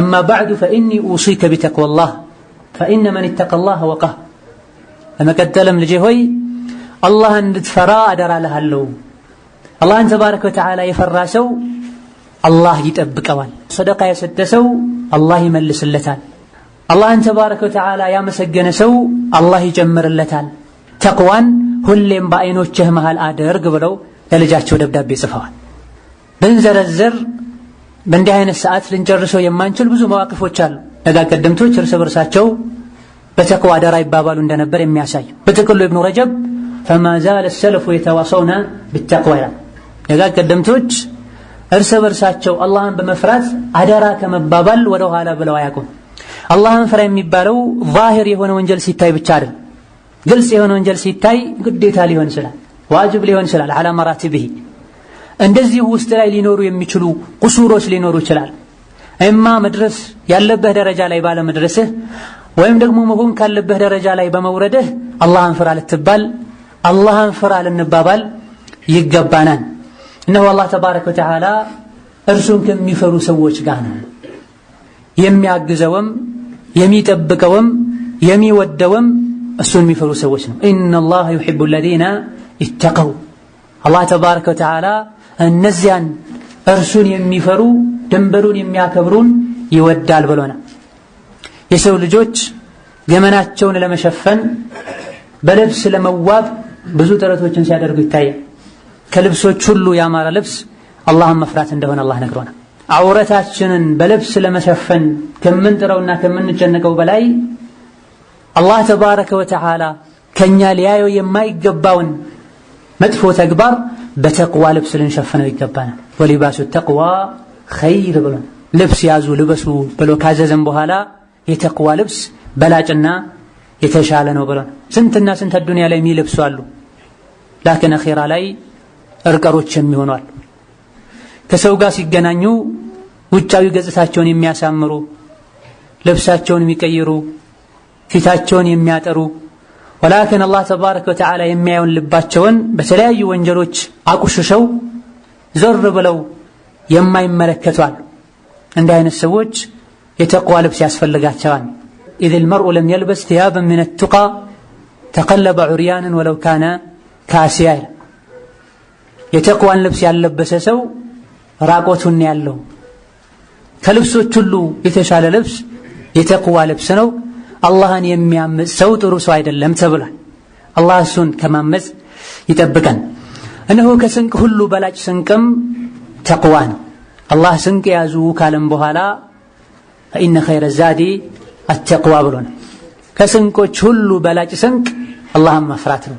أما بعد فإني أوصيك بتقوى الله فإن من اتقى الله وقاه ለመቀጠልም ልጄ ሆይ አላህን እንድትፈራ አደራልሃለሁ። አላህን ተባረከ ወተዓላ የፈራ ሰው አላህ ይጠብቀዋል። ሰደቃ የሰጠ ሰው አላህ ይመልስለታል። አላህን ተባረከ ወተዓላ ያመሰገነ ሰው አላህ ይጨምርለታል። ተቅዋን ሁሌም በአይኖችህ መሃል አድርግ ብለው ለልጃቸው ደብዳቤ ጽፈዋል። ብንዘረዘር በእንዲህ አይነት ሰዓት ልንጨርሰው የማንችል ብዙ መዋቅፎች አሉ። ደጋግ ቀደምቶች እርስ በርሳቸው በተቅዋ አደራ ይባባሉ እንደነበር የሚያሳይ። በጥቅሉ ኢብኑ ረጀብ فما زال السلف يتواصون بالتقوى ደጋግ ቀደምቶች እርስ በርሳቸው አላህን በመፍራት አደራ ከመባባል ወደ ኋላ ብለው አያውቁም። አላህን ፍራ የሚባለው ዛሂር የሆነ ወንጀል ሲታይ ብቻ አይደል። ግልጽ የሆነ ወንጀል ሲታይ ግዴታ ሊሆን ይችላል፣ ዋጅብ ሊሆን ይችላል። على مراتبه እንደዚህ ውስጥ ላይ ሊኖሩ የሚችሉ ቁሱሮች ሊኖሩ ይችላል። እማ መድረስ ያለበት ደረጃ ላይ ባለ መድረስህ ወይም ደግሞ መሆን ካለበት ደረጃ ላይ በመውረድህ አላህን ፍራ ልትባል አላህን ፍራ ልንባባል ይገባናል። እነሆ አላህ ተባረከ ወተዓላ እርሱን ከሚፈሩ ሰዎች ጋር ነው የሚያግዘውም የሚጠብቀውም የሚወደውም እሱን የሚፈሩ ሰዎች ነው። ኢነላህ ዩሂቡ الذين اتقوا አላህ ተባረከ ወተዓላ እነዚያን እርሱን የሚፈሩ ድንበሩን የሚያከብሩን ይወዳል ብሎናል። የሰው ልጆች ገመናቸውን ለመሸፈን በልብስ ለመዋብ ብዙ ጥረቶችን ሲያደርጉ ይታያል። ከልብሶች ሁሉ ያማረ ልብስ አላህን መፍራት እንደሆነ አላህ ነግሮናል። አውረታችንን በልብስ ለመሸፈን ከምንጥረውና ከምንጨነቀው በላይ አላህ ተባረከ ወተዓላ ከኛ ሊያየው የማይገባውን መጥፎ ተግባር በተቅዋ ልብስ ልንሸፍነው ይገባናል። ወሊባሱ ተቅዋ ኸይር ብሎን ልብስ ያዙ ልበሱ ብሎ ካዘዘን በኋላ የተቅዋ ልብስ በላጭና የተሻለ ነው ብሎን ስንትና ስንት ዱንያ ላይ የሚለብሱ አሉ። ላኪን አኺራ ላይ እርቀሮች የሚሆኑ አሉ። ከሰው ጋር ሲገናኙ ውጫዊ ገጽታቸውን የሚያሳምሩ ልብሳቸውን የሚቀይሩ ፊታቸውን የሚያጠሩ ወላኪን አላህ ተባረከ ወተዓላ የሚያየውን ልባቸውን በተለያዩ ወንጀሎች አቁሽሸው ዞር ብለው የማይመለከቱ አሉ። እንዲህ አይነት ሰዎች የተቅዋ ልብስ ያስፈልጋቸዋል። إذ المرء لم يلبس ثيابا من التقى تقلب عريانا ولو كان كاسيا የተቅዋን ልብስ ያለበሰ ሰው ራቆቱን ያለው ከልብሶች ሁሉ የተሻለ ልብስ የተቅዋ ልብስ ነው። አላህን የሚያምጽ ሰው ጥሩ ሰው አይደለም ተብሏል። አላህ እሱን ከማመጽ ይጠብቀን። እነሆ ከስንቅ ሁሉ በላጭ ስንቅም ተቅዋ ነው። አላህ ስንቅ ያዙ ካለም በኋላ فإن خير الزاد التقوى ብሎናል። ከስንቆች ሁሉ በላጭ ስንቅ አላህን መፍራት ነው።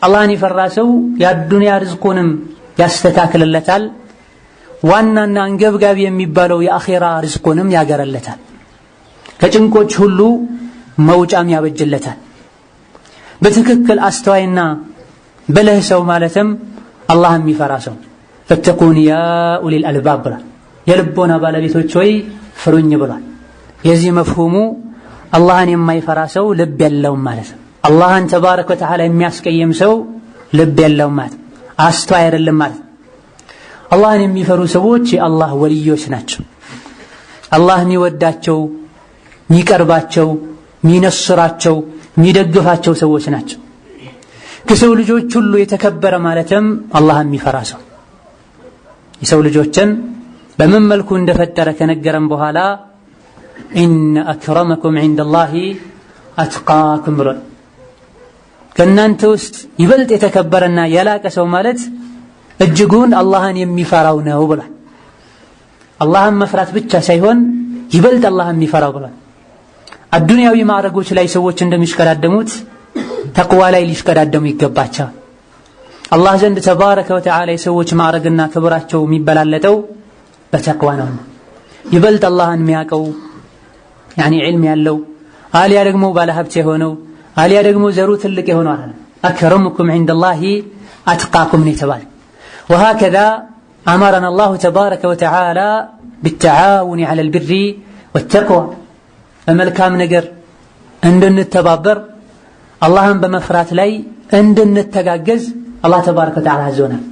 አላህን የፈራ ሰው የዱንያ ርዝቁንም ያስተካክልለታል። ዋናና አንገብጋቢ የሚባለው የአኺራ ርዝቁንም ያገረለታል። ከጭንቆች ሁሉ መውጫም ያበጅለታል። በትክክል አስተዋይና በለህ ሰው ማለትም አላህን የሚፈራ ሰው ፈተቁን ያ ኡሊል አልባብ ብሏል። የልቦና ባለቤቶች ሆይ ፍሩኝ ብሏል። የዚህ መፍሁሙ አላህን የማይፈራ ሰው ልብ የለውም ማለት ነው። አላህን ተባረከ ወተዓላ የሚያስቀየም ሰው ልብ የለውም ማለት ነው። አስተዋይ አይደለም ማለት ነው። አላህን የሚፈሩ ሰዎች የአላህ ወልዮች ናቸው። አላህ የሚወዳቸው፣ የሚቀርባቸው፣ የሚነስራቸው፣ የሚደግፋቸው ሰዎች ናቸው። ከሰው ልጆች ሁሉ የተከበረ ማለትም አላህ የሚፈራ ሰው የሰው ልጆችን በምን መልኩ እንደፈጠረ ከነገረን በኋላ ኢነ አክረመኩም ዒንደላሂ አትቃኩም ብሏል። ከእናንተ ውስጥ ይበልጥ የተከበረና የላቀ ሰው ማለት እጅጉን አላህን የሚፈራው ነው ብሏል። አላህን መፍራት ብቻ ሳይሆን ይበልጥ አላህን የሚፈራው ብሏል። አዱንያዊ ማዕረጎች ላይ ሰዎች እንደሚሽቀዳደሙት ተቅዋ ላይ ሊሽቀዳደሙ ይገባቸዋል። አላህ ዘንድ ተባረከ ወተዓላ የሰዎች ማዕረግና ክብራቸው የሚበላለጠው በተቅዋ ነው። ይበልጥ አላህን የሚያውቀው ዒልም ያለው አሊያ ደግሞ ባለሀብት የሆነው አሊያ ደግሞ ዘሩ ትልቅ የሆነው አለ አክረሙኩም ዒንደላሂ አትቃኩም ነው የተባለ። ወሀከዛ አመረና አላሁ ተባረከ ወተዓላ ቢተዓውኒ ዐለል ቢሪ ወተቅዋ በመልካም ነገር እንድንተባበር አላህን በመፍራት ላይ እንድንተጋገዝ አላህ ተባረከ ወተዓላ አዞናል።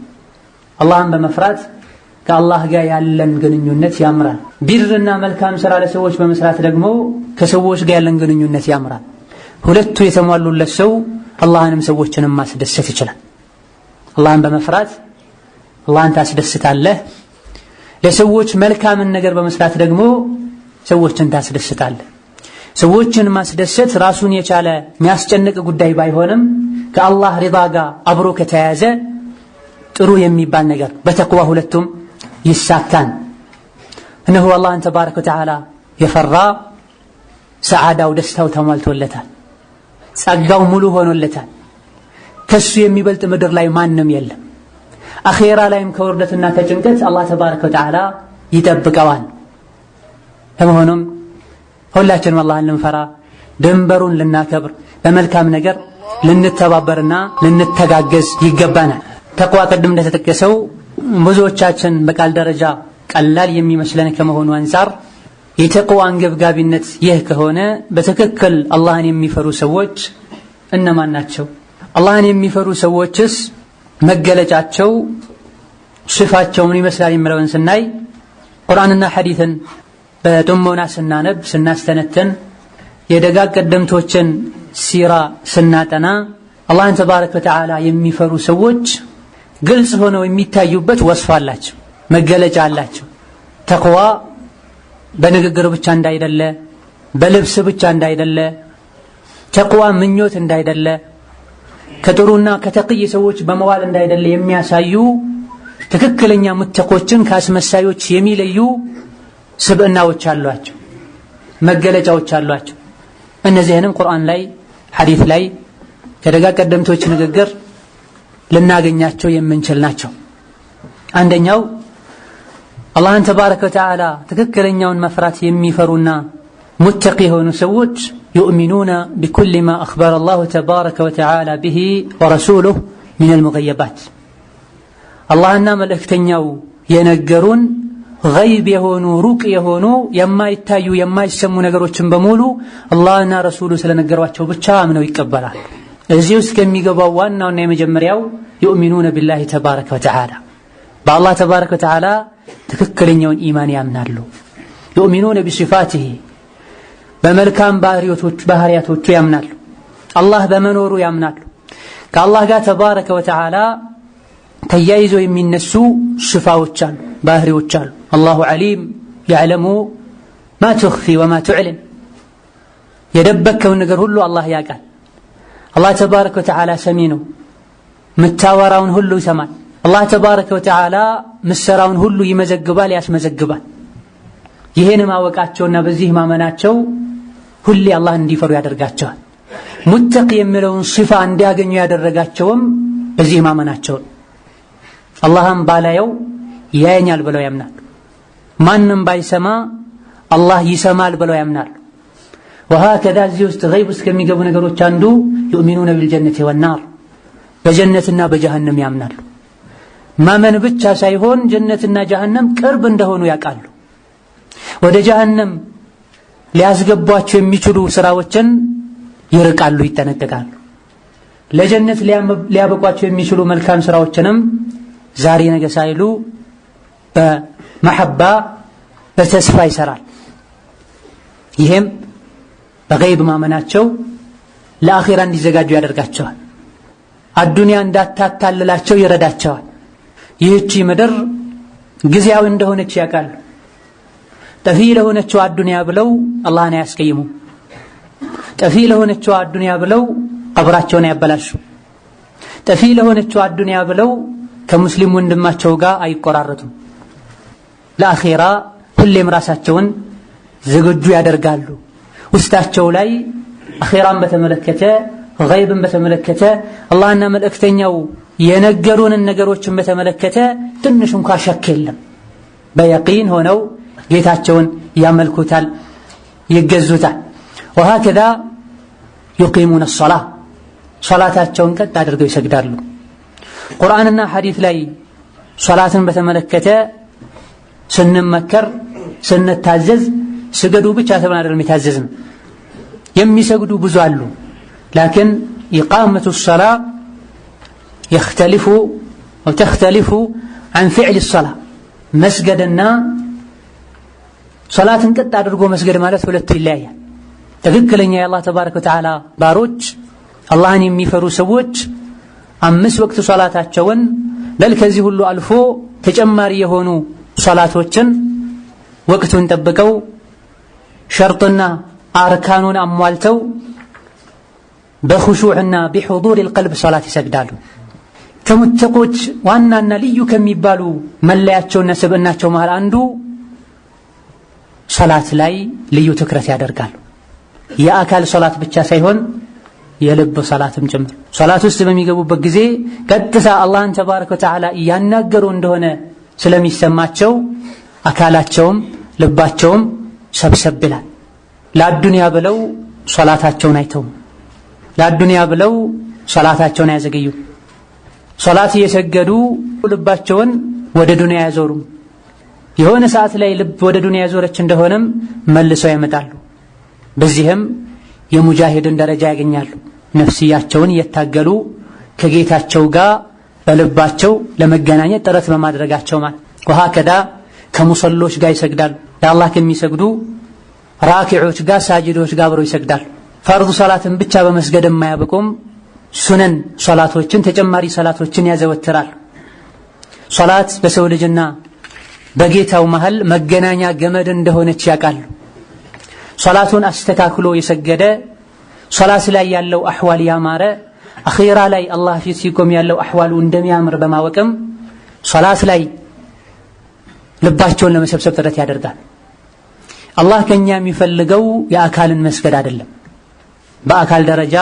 አላህን በመፍራት ከአላህ ጋር ያለን ግንኙነት ያምራል። ቢርና መልካም ሥራ ለሰዎች በመስራት ደግሞ ከሰዎች ጋር ያለን ግንኙነት ያምራል። ሁለቱ የተሟሉለት ሰው አላህንም ሰዎችንም ማስደሰት ይችላል። አላህን በመፍራት አላህን ታስደስታለህ። ለሰዎች መልካምን ነገር በመስራት ደግሞ ሰዎችን ታስደስታለህ። ሰዎችን ማስደሰት ራሱን የቻለ የሚያስጨንቅ ጉዳይ ባይሆንም ከአላህ ሪዳ ጋር አብሮ ከተያያዘ ጥሩ የሚባል ነገር በተቅዋ ሁለቱም ይሳካን። እነሆ አላህን ተባረከ ወተዓላ የፈራ ሰዓዳው ደስታው ተሟልቶለታል፣ ጸጋው ሙሉ ሆኖለታል። ከሱ የሚበልጥ ምድር ላይ ማንም የለም። አኼራ ላይም ከውርደትና ከጭንቀት አላህ ተባረከ ወተዓላ ይጠብቀዋል። ለመሆኑም ሁላችንም አላህን ልንፈራ፣ ድንበሩን ልናከብር፣ በመልካም ነገር ልንተባበርና ልንተጋገዝ ይገባናል። ተቅዋ ቅድም እንደተጠቀሰው ብዙዎቻችን በቃል ደረጃ ቀላል የሚመስለን ከመሆኑ አንፃር የተቅዋ አንገብጋቢነት ይህ ከሆነ በትክክል አላህን የሚፈሩ ሰዎች እነማን ናቸው? አላህን የሚፈሩ ሰዎችስ መገለጫቸው፣ ሲፋቸው ምን ይመስላል የሚለውን ስናይ ቁርአንና ሐዲትን በጥሞና ስናነብ ስናስተነትን የደጋግ ቀደምቶችን ሲራ ስናጠና አላህን ተባረከ ወተዓላ የሚፈሩ ሰዎች ግልጽ ሆነው የሚታዩበት ወስፍ አላቸው፣ መገለጫ አላቸው። ተቅዋ በንግግር ብቻ እንዳይደለ፣ በልብስ ብቻ እንዳይደለ፣ ተቅዋ ምኞት እንዳይደለ፣ ከጥሩና ከተቅይ ሰዎች በመዋል እንዳይደለ የሚያሳዩ ትክክለኛ ሙተቆችን ከአስመሳዮች የሚለዩ ስብዕናዎች አሏቸው፣ መገለጫዎች አሏቸው። እነዚህንም ቁርአን ላይ ሐዲስ ላይ ከደጋግ ቀደምቶች ንግግር ልናገኛቸው የምንችል ናቸው። አንደኛው አላህን ተባረከ ወተዓላ ትክክለኛውን መፍራት የሚፈሩና ሙተቂ የሆኑ ሰዎች ዩእሚኑነ ቢኩሊ ማ አኽበረ አላሁ ተባረከ ወተዓላ ቢሂ ወረሱሉሁ ሚነል ሙገየባት አላህና መልእክተኛው የነገሩን ገይብ የሆኑ ሩቅ የሆኑ የማይታዩ የማይሰሙ ነገሮችን በሙሉ አላህና ረሱሉ ስለነገሯቸው ብቻ አምነው ይቀበላል። እዚህ ውስጥ ከሚገባው ዋናውና የመጀመሪያው ዩእሚኑነ ቢላሂ ተባረከ ወተዓላ በአላህ ተባረከ ወተዓላ ትክክለኛውን ኢማን ያምናሉ። ዩእሚኑነ ቢሲፋቲሂ በመልካም ባህሪያቶቹ ያምናሉ። አላህ በመኖሩ ያምናሉ። ከአላህ ጋር ተባረከ ወተዓላ ተያይዞ የሚነሱ ሽፋዎች አሉ፣ ባህሪዎች አሉ። አላሁ ዓሊም ያዕለሙ ማ ትኽፊ ወማ ትዕልን የደበከውን ነገር ሁሉ አላህ ያውቃል። አላህ ተባረከ ወተዓላ ሰሚ ነው፣ ምታወራውን ሁሉ ይሰማል። አላህ ተባረከ ወተዓላ ምሰራውን ሁሉ ይመዘግባል፣ ያስመዘግባል። ይህን ማወቃቸውና በዚህ ማመናቸው ሁሌ አላህ እንዲፈሩ ያደርጋቸዋል። ሙተቂ የሚለውን ሲፋ እንዲያገኙ ያደረጋቸውም በዚህ ማመናቸው። አላህም ባላየው ያየኛል ብለው ያምናሉ። ማንም ባይሰማ አላህ ይሰማል ብለው ያምናሉ። ወሀከዛ እዚህ ውስጥ ገይብ ውስጥ ከሚገቡ ነገሮች አንዱ ዩእሚኑነ ቢልጀነቲ ወናር በጀነትና በጀሃነም ያምናሉ። ማመን ብቻ ሳይሆን ጀነትና ጀሃነም ቅርብ እንደሆኑ ያውቃሉ። ወደ ጀሃነም ሊያስገቧቸው የሚችሉ ስራዎችን ይርቃሉ፣ ይጠነቀቃሉ። ለጀነት ሊያበቋቸው የሚችሉ መልካም ስራዎችንም ዛሬ ነገ ሳይሉ በመሐባ በተስፋ ይሰራል። ይሄም በገይብ ማመናቸው ለአኺራ እንዲዘጋጁ ያደርጋቸዋል። አዱንያ እንዳታታልላቸው ይረዳቸዋል። ይህቺ ምድር ጊዜያዊ እንደሆነች ያውቃሉ። ጠፊ ለሆነችው አዱንያ ብለው አላህን አያስቀይሙ። ጠፊ ለሆነችው አዱንያ ብለው ቀብራቸውን ያበላሹ። ጠፊ ለሆነችው አዱንያ ብለው ከሙስሊም ወንድማቸው ጋር አይቆራረጡም። ለአኺራ ሁሌም ራሳቸውን ዝግጁ ያደርጋሉ። ውስጣቸው ላይ አኺራን በተመለከተ ገይብን በተመለከተ አላህና መልእክተኛው የነገሩንን ነገሮችን በተመለከተ ትንሽ እንኳን ሸክ የለም። በየቂን ሆነው ጌታቸውን ያመልኩታል፣ ይገዙታል። ወሀከዛ ዩቂሙነ ሶላህ ሶላታቸውን ቀጥ አድርገው ይሰግዳሉ። ቁርአንና ሐዲስ ላይ ሶላትን በተመለከተ ስንመከር ስንታዘዝ ስገዱ ብቻ ተብለን አይደለም የታዘዝነው። የሚሰግዱ ብዙ አሉ። ላኪን ኢቃመቱ ሶላህ ተኽተሊፉ ዐን ፊዕሊ ሶላህ መስገድና ሶላትን ቀጥ አድርጎ መስገድ ማለት ሁለቱ ይለያያል። ትክክለኛ የአላህ ተባረከ ወተዓላ ባሮች አላህን የሚፈሩ ሰዎች 5 ወቅት ሶላታቸውን ከዚህ ሁሉ አልፎ ተጨማሪ የሆኑ ሶላቶችን ወቅቱን ጠብቀው ሸርጥና አርካኑን አሟልተው በኹሹዕና ቢሑዱሪል ቀልብ ሶላት ይሰግዳሉ። ከሙተቆች ዋናና ልዩ ከሚባሉ መለያቸውና ስብዕናቸው መሃል አንዱ ሶላት ላይ ልዩ ትኩረት ያደርጋሉ። የአካል ሶላት ብቻ ሳይሆን የልብ ሶላትም ጭምር። ሶላት ውስጥ በሚገቡበት ጊዜ ቀጥታ አላህን ተባረከ ወተዓላ እያናገሩ እንደሆነ ስለሚሰማቸው አካላቸውም ልባቸውም ሰብሰብ ይላል። ለአዱንያ ብለው ሶላታቸውን አይተውም። ለአዱንያ ብለው ሶላታቸውን አያዘገዩ። ሶላት እየሰገዱ ልባቸውን ወደ ዱንያ ያዞሩም። የሆነ ሰዓት ላይ ልብ ወደ ዱንያ ያዞረች እንደሆነም መልሰው ያመጣሉ። በዚህም የሙጃሂድን ደረጃ ያገኛሉ። ነፍስያቸውን እየታገሉ ከጌታቸው ጋር በልባቸው ለመገናኘት ጥረት በማድረጋቸው ማለት ወሀከዛ ከሙሰሎች ጋር ይሰግዳሉ። ለአላህ ከሚሰግዱ ራኪዖች ጋር ሳጅዶች ጋር አብረው ይሰግዳሉ። ፈርድ ሶላትን ብቻ በመስገድ የማያበቁም ሱነን ሶላቶችን ተጨማሪ ሶላቶችን ያዘወትራሉ። ሶላት በሰው ልጅና በጌታው መሃል መገናኛ ገመድ እንደሆነች ያውቃሉ። ሶላቱን አስተካክሎ የሰገደ ሶላት ላይ ያለው አህዋል ያማረ አኺራ ላይ አላህ ፊት ሲቆም ያለው አህዋሉ እንደሚያምር በማወቅም ሶላት ላይ ልባቸውን ለመሰብሰብ ጥረት ያደርጋል። አላህ ከኛ የሚፈልገው የአካልን መስገድ አይደለም። በአካል ደረጃ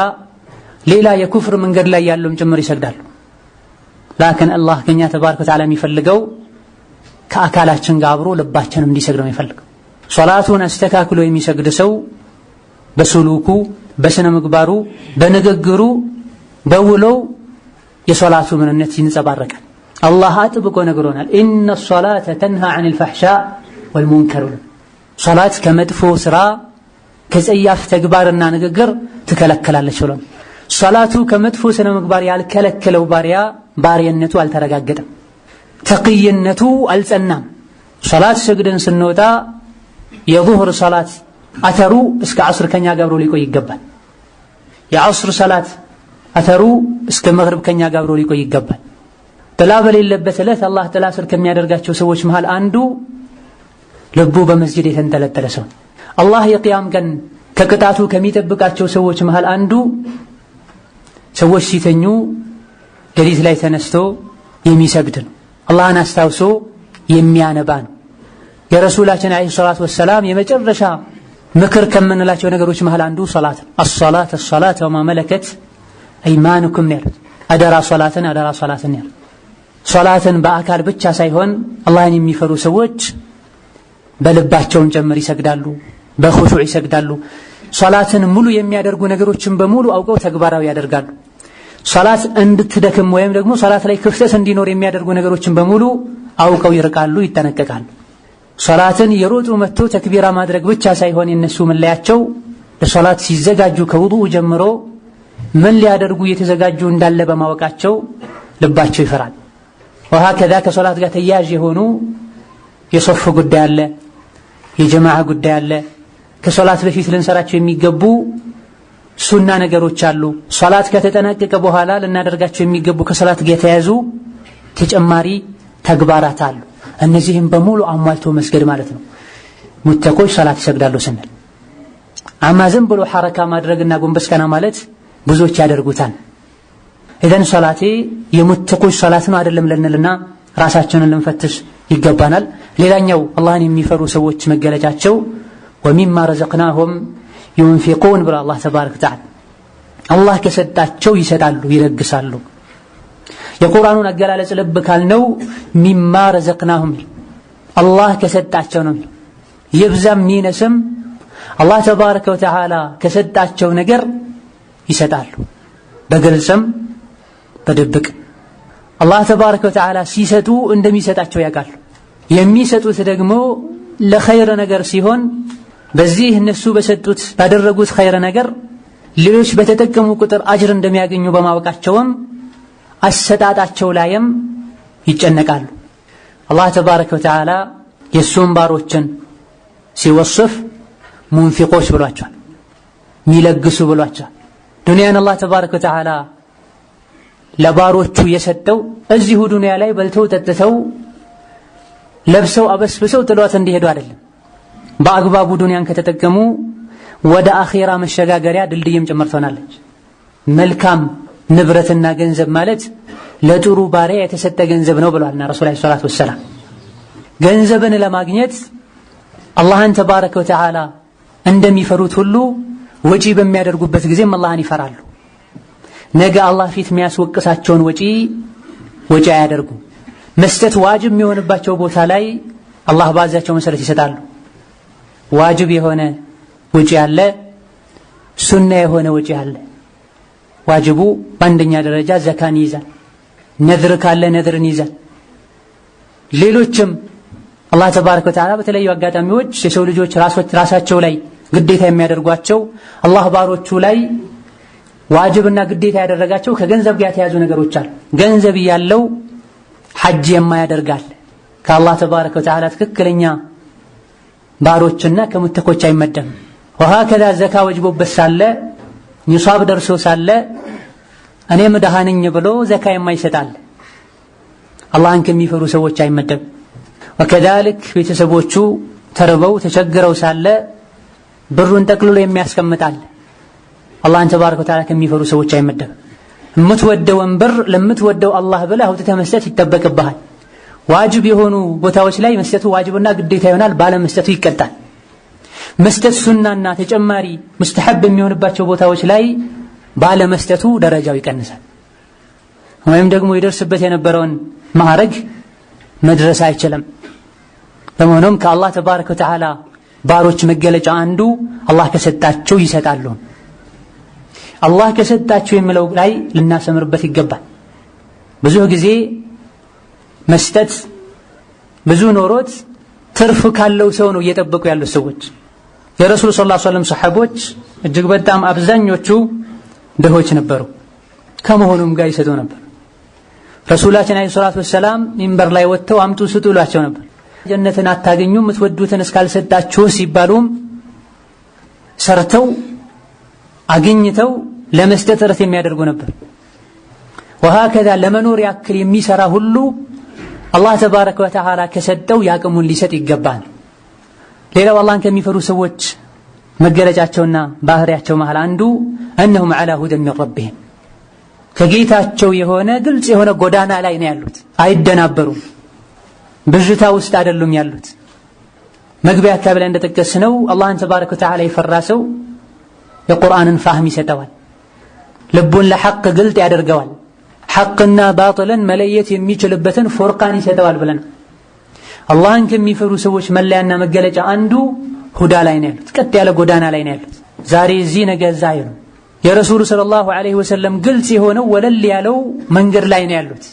ሌላ የኩፍር መንገድ ላይ ያለውም ጭምር ይሰግዳሉ። ላኪን አላህ ከኛ ተባረከ ወተዓላ የሚፈልገው ከአካላችን ጋር አብሮ ልባችንም እንዲሰግድ ነው የሚፈልገው። ሶላቱን አስተካክሎ የሚሰግድ ሰው በሱሉኩ በስነ ምግባሩ በንግግሩ በውሎው የሶላቱ ምንነት ይንጸባረቃል። አላህ አጥብቆ ነግሮናል። ኢነ ሶላተ ተንሃ ዐኒል ፈሕሻእ ወልሙንከር። ሶላት ከመጥፎ ስራ ከጸያፍ ተግባርና ንግግር ትከለከላለች ብሎ ሶላቱ ከመጥፎ ስነ ምግባር ያልከለከለው ባሪያነቱ አልተረጋገጠም፣ ተቅይነቱ አልጸናም። ሶላት ሰግደን ስንወጣ የዙህር ሶላት አተሩ እስከ ዐስር ከኛ ጋር አብሮ ሊቆይ ይገባል። የዐስር ሶላት አተሩ እስከ መግሪብ ከኛ ጋር አብሮ ሊቆይ ይገባል። ጥላ በሌለበት ዕለት አላህ ጥላ ስር ከሚያደርጋቸው ሰዎች መሃል አንዱ ልቡ በመስጂድ የተንጠለጠለ ሰው። አላህ የቂያም ቀን ከቅጣቱ ከሚጠብቃቸው ሰዎች መሃል አንዱ ሰዎች ሲተኙ ሌሊት ላይ ተነስቶ የሚሰግድ ነው። አላህን አስታውሶ የሚያነባ ነው። የረሱላችን ዓለይሂ ሰላቱ ወሰላም የመጨረሻ ምክር ከምንላቸው ነገሮች መሃል አንዱ ሶላት ነው። አሶላት ወማ መለከት አይማኑኩም ነው ያሉት። አደራ ሶላትን ያሉት። ሶላትን በአካል ብቻ ሳይሆን አላህን የሚፈሩ ሰዎች በልባቸውም ጭምር ይሰግዳሉ፣ በኹሹዕ ይሰግዳሉ። ሶላትን ሙሉ የሚያደርጉ ነገሮችን በሙሉ አውቀው ተግባራዊ ያደርጋሉ። ሶላት እንድትደክም ወይም ደግሞ ሶላት ላይ ክፍተት እንዲኖር የሚያደርጉ ነገሮችን በሙሉ አውቀው ይርቃሉ፣ ይጠነቀቃሉ። ሶላትን የሮጡ መጥቶ ተክቢራ ማድረግ ብቻ ሳይሆን የነሱ መለያቸው ለሶላት ሲዘጋጁ ከውዱእ ጀምሮ ምን ሊያደርጉ እየተዘጋጁ እንዳለ በማወቃቸው ልባቸው ይፈራል። ወሃከዛ ከሶላት ጋር ተያያዥ የሆኑ የሶፍ ጉዳይ አለ፣ የጀማዓ ጉዳይ አለ። ከሶላት በፊት ልንሰራቸው የሚገቡ ሱና ነገሮች አሉ። ሶላት ከተጠናቀቀ በኋላ ልናደርጋቸው የሚገቡ ከሶላት ጋር የተያያዙ ተጨማሪ ተግባራት አሉ። እነዚህም በሙሉ አሟልቶ መስገድ ማለት ነው። ሙተቆች ሶላት ይሰግዳሉ ስንል አማ ዝም ብሎ ሐረካ ማድረግና ጎንበስ ቀና ማለት ብዙዎች ያደርጉታል። ኢዘን ሶላቴ የሙተቆች ሶላት ነው አይደለም ልንልና ራሳችንን ልንፈትሽ ይገባናል። ሌላኛው አላህን የሚፈሩ ሰዎች መገለጫቸው ወሚማ ረዘቅናሁም ዩንፊቁን ብሎ አላህ ተባረከ ወተዓላ አላህ ከሰጣቸው ይሰጣሉ፣ ይለግሳሉ። የቁርአኑን አገላለጽ ልብ ካልነው ሚማ ረዘቅናሁም አላህ ከሰጣቸው ነው። ይብዛም ይነስም አላህ ተባረከ ወተዓላ ከሰጣቸው ነገር ይሰጣሉ፣ በግልጽም በድብቅ። አላህ ተባረከ ወተዓላ ሲሰጡ እንደሚሰጣቸው ያውቃሉ። የሚሰጡት ደግሞ ለኸይር ነገር ሲሆን በዚህ እነሱ በሰጡት ባደረጉት ኸይር ነገር ሌሎች በተጠቀሙ ቁጥር አጅር እንደሚያገኙ በማወቃቸውም አሰጣጣቸው ላይም ይጨነቃሉ። አላህ ተባረከ ወተዓላ የሱን ባሮችን ሲወስፍ ሙንፊቆች ብሏቸዋል፣ ሚለግሱ ብሏቸዋል። ዱንያን አላህ ተባረከ ወተዓላ ለባሮቹ የሰጠው እዚሁ ዱንያ ላይ በልተው ጠጥተው ለብሰው አበስብሰው ጥሏት እንዲሄዱ አይደለም። በአግባቡ ዱንያን ከተጠቀሙ ወደ አኺራ መሸጋገሪያ ድልድይም ጭምር ትሆናለች። መልካም ንብረትና ገንዘብ ማለት ለጥሩ ባሪያ የተሰጠ ገንዘብ ነው ብለዋልና ረሱል ሰለላሁ ዐለይሂ ወሰለም። ገንዘብን ለማግኘት አላህን ተባረከ ወተዓላ እንደሚፈሩት ሁሉ ወጪ በሚያደርጉበት ጊዜም አላህን ይፈራሉ። ነገ አላህ ፊት የሚያስወቅሳቸውን ወጪ አያደርጉ። መስጠት ዋጅብ የሚሆንባቸው ቦታ ላይ አላህ ባዛቸው መሰረት ይሰጣሉ። ዋጅብ የሆነ ወጪ አለ፣ ሱና የሆነ ወጪ አለ። ዋጅቡ በአንደኛ ደረጃ ዘካን ይይዛል። ነድር ካለ ነድርን ይይዛል። ሌሎችም አላህ ተባረከ ወተዓላ በተለያዩ አጋጣሚዎች የሰው ልጆች ራሳቸው ላይ ግዴታ የሚያደርጓቸው አላህ ባሮቹ ላይ ዋጅብና ግዴታ ያደረጋቸው ከገንዘብ ጋር የተያዙ ነገሮች አሉ። ገንዘብ ያለው ሐጅ የማያደርጋል ከአላህ ተባረከ ወተዓላ ትክክለኛ ባሮችና ከሙተቆች አይመደም። ወሃከዛ ዘካ ወጅቦበት ሳለ ኒሳብ ደርሶ ሳለ እኔም ደሃ ነኝ ብሎ ዘካ የማይሰጣል አላህን ከሚፈሩ ሰዎች አይመደም። ወከዛልክ ቤተሰቦቹ ተርበው ተቸግረው ሳለ ብሩን ጠቅልሎ የሚያስቀምጣል አላህን ተባረከ ወተዓላ ከሚፈሩ ሰዎች አይመደም። የምትወደውን ብር ለምትወደው አላህ ብለህ አውጥተህ መስጠት ይጠበቅብሃል። ዋጅብ የሆኑ ቦታዎች ላይ መስጠቱ ዋጅብና ግዴታ ይሆናል፣ ባለመስጠቱ ይቀጣል። መስጠት ሱናና ተጨማሪ ሙስተሐብ የሚሆንባቸው ቦታዎች ላይ ባለመስጠቱ ደረጃው ይቀንሳል፣ ወይም ደግሞ ይደርስበት የነበረውን ማዕረግ መድረስ አይችልም። በመሆኑም ከአላህ ተባረከ ወተዓላ ባሮች መገለጫ አንዱ አላህ ከሰጣቸው ይሰጣሉ። አላህ ከሰጣቸው የሚለው ላይ ልናሰምርበት ይገባል። ብዙ ጊዜ መስጠት ብዙ ኖሮት ትርፍ ካለው ሰው ነው እየጠበቁ ያሉት ሰዎች። የረሱል ሰለላሁ ዐለይሂ ወሰለም ሰሐቦች እጅግ በጣም አብዛኞቹ ድሆች ነበሩ፣ ከመሆኑም ጋር ይሰጡ ነበር። ረሱላችን አለይሂ ሰላቱ ወሰላም ሚንበር ላይ ወጥተው አምጡ ስጡ ይሏቸው ነበር። ጀነትን አታገኙም የምትወዱትን እስካልሰጣችሁ ሲባሉም ሰርተው አግኝተው ለመስጠት ጥረት የሚያደርጉ ነበር። ወሃከዛ ለመኖር ያክል የሚሰራ ሁሉ አላህ ተባረከ ወተዓላ ከሰጠው ያቅሙን ሊሰጥ ይገባል። ሌላው አላህን ከሚፈሩ ሰዎች መገለጫቸውና ባህሪያቸው መሃል አንዱ እነሁም ዐላ ሁደን ሚን ረቢሂም ከጌታቸው የሆነ ግልጽ የሆነ ጎዳና ላይ ነው ያሉት። አይደናበሩም፣ ብዥታ ውስጥ አይደሉም ያሉት። መግቢያ አካባቢ ላይ እንደጠቀስነው አላህን ተባረከ ወተዓላ የፈራ ሰው የቁርአንን ፋህም ይሰጠዋል፣ ልቡን ለሐቅ ግልጥ ያደርገዋል፣ ሐቅና ባጥልን መለየት የሚችልበትን ፉርቃን ይሰጠዋል ብለን አላህን ከሚፈሩ ሰዎች መለያና መገለጫ አንዱ ሁዳ ላይ ነው ያሉት፣ ቀጥ ያለ ጎዳና ላይ ነው ያሉት። ዛሬ እዚህ ነገ እዛ አይሉም። የረሱሉ ሰለላሁ ዐለይሂ ወሰለም ግልጽ የሆነው ወለል ያለው መንገድ ላይ ነው ያሉት።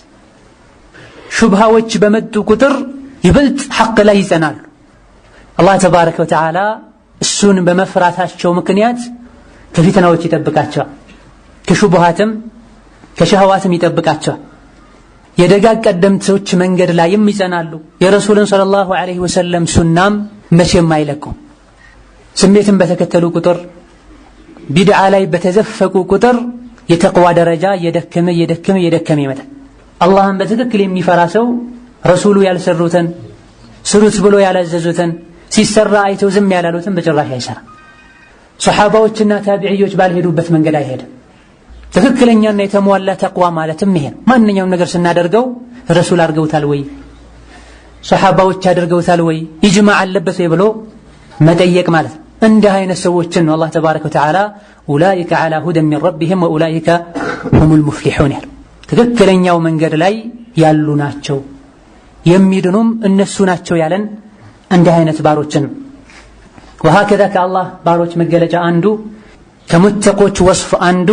ሹብሃዎች በመጡ ቁጥር ይበልጥ ሐቅ ላይ ይጸናሉ። አላህ ተባረከ ወተዓላ እሱን በመፍራታቸው ምክንያት ከፊትናዎች ይጠብቃቸዋል፣ ከሹብሃትም ከሸህዋትም ይጠብቃቸዋል። የደጋግ ቀደምቶች መንገድ ላይ ይጸናሉ። የረሱልን ሰለላሁ ዐለይሂ ወሰለም ሱናም መቼም አይለቁም። ስሜትን በተከተሉ ቁጥር ቢድዓ ላይ በተዘፈቁ ቁጥር የተቅዋ ደረጃ እየደከመ ይመጣል። አላህን በትክክል የሚፈራ ሰው ረሱሉ ያልሰሩትን ስሩት ብሎ ያላዘዙትን ሲሰራ አይተው ዝም ያላሉትን በጭራሽ አይሰራ። ሱሐባዎችና ታቢዒዎች ባልሄዱበት መንገድ አይሄድም። ትክክለኛና የተሟላ ተቅዋ ማለትም ይሄ ነው። ማንኛውም ነገር ስናደርገው ረሱል አድርገውታል ወይ፣ ሱሐባዎች አድርገውታል ወይ፣ ኢጅማዕ አለበት ወይ ብሎ መጠየቅ ማለት ነው። እንዲህ አይነት ሰዎችን ነው አላህ ተባረከ ወተዓላ ኡላኢከ ዐላ ሁደን ሚን ረቢሂም ወኡላኢከ ሁሙል ሙፍሊሑን ያለው። ትክክለኛው መንገድ ላይ ያሉ ናቸው የሚድኑም እነሱ ናቸው ያለን እንዲህ አይነት ባሮችን። ወሀከዛ ከአላህ ባሮች መገለጫ አንዱ ከሙተቆች ወስፍ አንዱ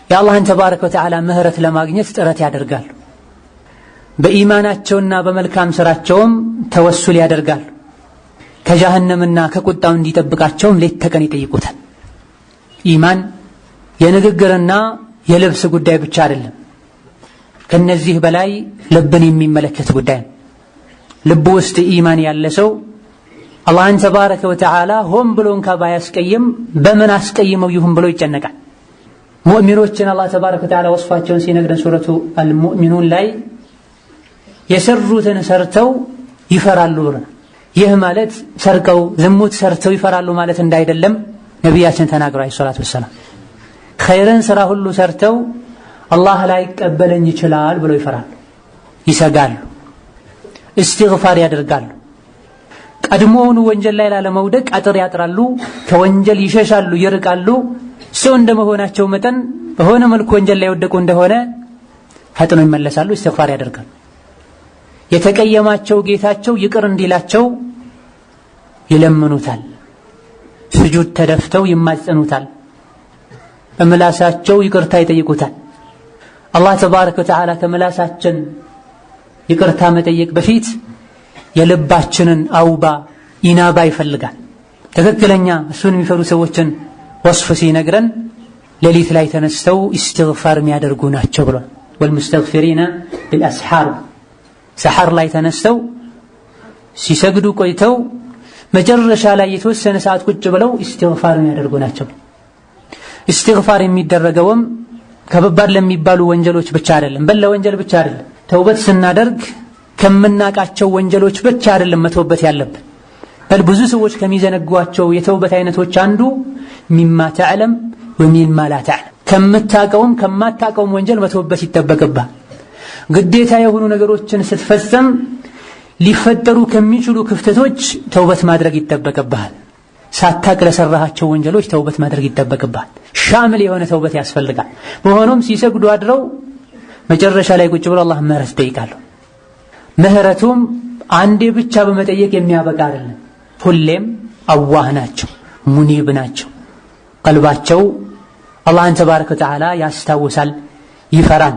የአላህን ተባረከ ወተዓላ ምህረት ለማግኘት ጥረት ያደርጋሉ። በኢማናቸውና በመልካም ስራቸውም ተወሱል ያደርጋሉ። ከጀሃነምና ከቁጣው እንዲጠብቃቸውም ሌት ተቀን ይጠይቁታል። ኢማን የንግግርና የልብስ ጉዳይ ብቻ አይደለም። ከነዚህ በላይ ልብን የሚመለከት ጉዳይ ነው። ልቡ ውስጥ ኢማን ያለ ሰው አላህን ተባረከ ወተዓላ ሆን ብሎ እንኳ ባያስቀይም በምን አስቀይመው ይሁን ብሎ ይጨነቃል። ሙእሚኖችን አላህ ተባረከ ወተዓላ ወስፋቸውን ሲነግረን ሱረቱ አልሙእሚኑን ላይ የሰሩትን ሰርተው ይፈራሉ ብሎ፣ ይህ ማለት ሰርቀው ዝሙት ሰርተው ይፈራሉ ማለት እንዳይደለም ነቢያችን ተናግረዋል ሰለላሁ ዐለይሂ ወሰለም። ኸይርን ስራ ሁሉ ሰርተው አላህ ላይ ይቀበለኝ ይችላል ብለው ይፈራሉ፣ ይሰጋሉ፣ እስትግፋር ያደርጋሉ። ቀድሞውኑ ወንጀል ላይ ላለመውደቅ አጥር ያጥራሉ፣ ከወንጀል ይሸሻሉ፣ ይርቃሉ። ሰው እንደመሆናቸው መጠን በሆነ መልኩ ወንጀል ላይ ወደቁ እንደሆነ ፈጥነው ይመለሳሉ፣ እስትግፋር ያደርጋሉ። የተቀየማቸው ጌታቸው ይቅር እንዲላቸው ይለምኑታል፣ ስጁድ ተደፍተው ይማጸኑታል፣ በምላሳቸው ይቅርታ ይጠይቁታል። አላህ ተባረከ ወተዓላ ከምላሳችን ይቅርታ መጠየቅ በፊት የልባችንን አውባ ኢናባ ይፈልጋል። ትክክለኛ እሱን የሚፈሩ ሰዎችን ወስፍ ሲነግረን ሌሊት ላይ ተነስተው ኢስቲግፋር የሚያደርጉ ናቸው ብሏል። ወልሙስተግፊሪነ ቢልአስሓር፣ ሰሐር ላይ ተነስተው ሲሰግዱ ቆይተው መጨረሻ ላይ የተወሰነ ሰዓት ቁጭ ብለው ኢስቲግፋር የሚያደርጉ ናቸው። ኢስቲግፋር የሚደረገውም ከበባድ ለሚባሉ ወንጀሎች ብቻ አይደለም፣ ለወንጀል ብቻ አይደለም። ተውበት ስናደርግ ከምናቃቸው ወንጀሎች ብቻ አይደለም መተውበት ያለብን። በል ብዙ ሰዎች ከሚዘነጓቸው የተውበት አይነቶች አንዱ ሚማ ተዕለም ወሚማ ላ ተዕለም፣ ከምታቀውም ከማታቀውም ወንጀል መተውበት ይጠበቅብሃል። ግዴታ የሆኑ ነገሮችን ስትፈጽም ሊፈጠሩ ከሚችሉ ክፍተቶች ተውበት ማድረግ ይጠበቅብሃል። ሳታቅ ለሰራሃቸው ወንጀሎች ተውበት ማድረግ ይጠበቅብሃል። ሻምል የሆነ ተውበት ያስፈልጋል። በሆኖም ሲሰግዱ አድረው መጨረሻ ላይ ቁጭ ብለው አላህ ምህረት ይጠይቃሉ። ምህረቱም አንዴ ብቻ በመጠየቅ የሚያበቃ አይደለም። ሁሌም አዋህ ናቸው፣ ሙኒብ ናቸው። ቀልባቸው አላህን ተባረከ ወተዓላ ያስታውሳል፣ ይፈራል።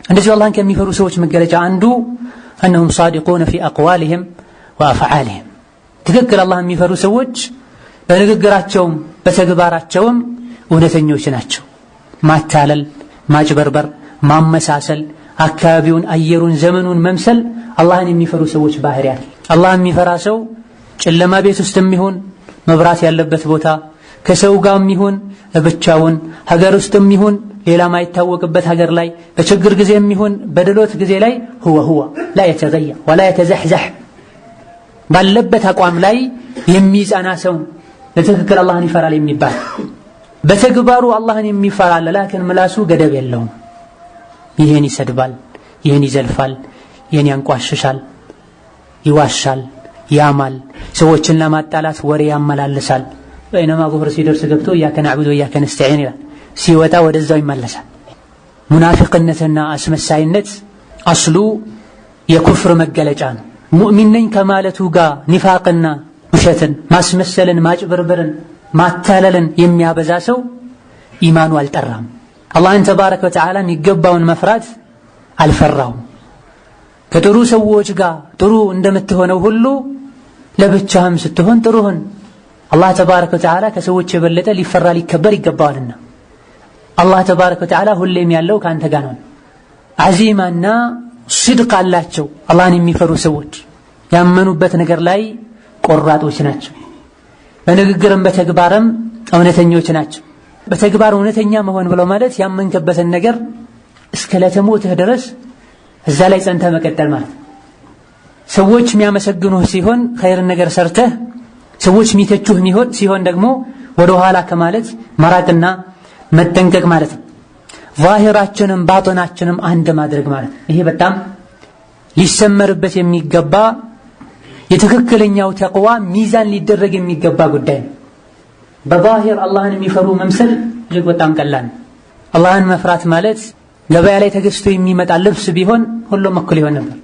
እንደዚሁ አላህን ከሚፈሩ ሰዎች መገለጫ አንዱ እነሁም ሳዲቁነ ፊ አቅዋሊሂም ወአፍዓሊሂም። ትክክል አላህን የሚፈሩ ሰዎች በንግግራቸውም በተግባራቸውም እውነተኞች ናቸው። ማታለል፣ ማጭበርበር፣ ማመሳሰል፣ አካባቢውን፣ አየሩን፣ ዘመኑን መምሰል አላህን የሚፈሩ ሰዎች ባህሪ አይደል። አላህን የሚፈራ ሰው ጨለማ ቤት ውስጥም ይሁን መብራት ያለበት ቦታ፣ ከሰው ጋርም ይሁን ብቻውን፣ ሀገር ውስጥም ይሁን ሌላ ማይታወቅበት ሀገር ላይ፣ በችግር ጊዜም ይሁን በድሎት ጊዜ ላይ ሁወ ላ የተገየር ወላ የተዘሕዘሕ ባለበት አቋም ላይ የሚጸና ሰው ለትክክል አላህን ይፈራል የሚባል። በተግባሩ አላህን የሚፈራል፣ ላኪን ምላሱ ገደብ የለውም። ይህን ይሰድባል፣ ይህን ይዘልፋል፣ ይህን ያንቋሽሻል፣ ይዋሻል፣ ያማል፣ ሰዎችን ለማጣላት ወሬ ያመላልሳል። በይነማ ዙህር ሲደርስ ገብቶ ኢያከ ነዕቡዱ ወኢያከ ነስተዒን ይላል። ሲወጣ ወደዛው ይመለሳል። ሙናፊቅነትና አስመሳይነት አስሉ የኩፍር መገለጫ ነው። ሙእሚን ነኝ ከማለቱ ጋር ኒፋቅና ውሸትን፣ ማስመሰልን፣ ማጭበርበርን፣ ማታለልን የሚያበዛ ሰው ኢማኑ አልጠራም። አላህን ተባረከ ወተዓላ የሚገባውን መፍራት አልፈራውም። ከጥሩ ሰዎች ጋር ጥሩ እንደምትሆነው ሁሉ ለብቻህም ስትሆን ጥሩህን አላህ ተባረከ ወተዓላ ከሰዎች የበለጠ ሊፈራ ሊከበር ይገባዋልና አላህ ተባረከ ወተዓላ ሁሌም ያለው ካንተ ጋር ነው። አዚማና صدق አላቸው አላህን የሚፈሩ ሰዎች ያመኑበት ነገር ላይ ቆራጦች ናቸው። በንግግርም በተግባርም እውነተኞች ናቸው። በተግባር እውነተኛ መሆን ብለው ማለት ያመንከበትን ነገር እስከ ለተሞትህ ድረስ እዛ ላይ ጸንተህ መቀጠል ማለት። ሰዎች የሚያመሰግኑህ ሲሆን ኸይር ነገር ሰርተህ ሰዎች የሚተቹህ ሲሆን ደግሞ ወደ ኋላ ከማለት መራቅና መጠንቀቅ ማለት ነው። ዛሂራችንም ባጢናችንም አንድ ማድረግ ማለት ይሄ በጣም ሊሰመርበት የሚገባ የትክክለኛው ተቅዋ ሚዛን ሊደረግ የሚገባ ጉዳይ ነው። በዛሂር አላህን የሚፈሩ መምሰል እጅግ በጣም ቀላል ነው። አላህን መፍራት ማለት ገበያ ላይ ተገዝቶ የሚመጣ ልብስ ቢሆን ሁሉም እኩል ይሆን ነበር።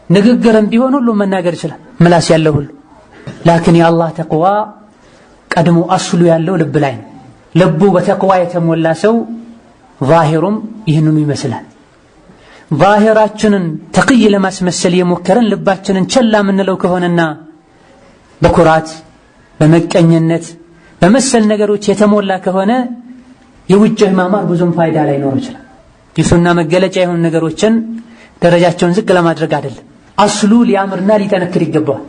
ንግግርም ቢሆን ሁሉም መናገር ይችላል ምላስ ያለው ሁሉ። ላኪን የአላህ ተቅዋ ቀድሞ አስሉ ያለው ልብ ላይ ነው። ልቡ በተቅዋ የተሞላ ሰው ዛሂሩም ይህንኑ ይመስላል። ዛሂራችንን ተቅይ ለማስመሰል የሞከረን ልባችንን ቸላ የምንለው ከሆነና በኩራት በመቀኝነት በመሰል ነገሮች የተሞላ ከሆነ የውጭህ ማማር ብዙም ፋይዳ ላይኖር ይችላል። የሱና መገለጫ የሆኑ ነገሮችን ደረጃቸውን ዝቅ ለማድረግ አይደለም። አስሉ ሊያምርና ሊጠነክር ይገባዋል።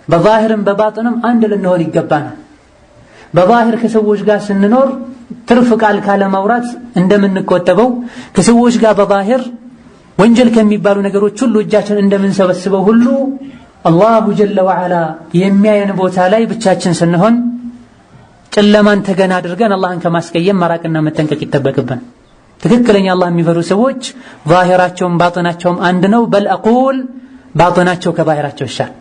በዛሂርም በባጥንም አንድ ልንሆን ይገባናል። በዛሂር ከሰዎች ጋር ስንኖር ትርፍ ቃል ካለማውራት እንደምንቆጠበው ከሰዎች ጋር በዛሂር ወንጀል ከሚባሉ ነገሮች ሁሉ እጃችን እንደምንሰበስበው ሁሉ አላሁ ጀለ ወዐላ የሚያየን ቦታ ላይ ብቻችን ስንሆን ጨለማን ተገና አድርገን አላህን ከማስቀየም መራቅና መጠንቀቅ ይጠበቅብን። ትክክለኛ አላህ የሚፈሩ ሰዎች ዛሂራቸውም ባጥናቸውም አንድ ነው። በል አቁል ባጥናቸው ከባህራቸው ይሻል።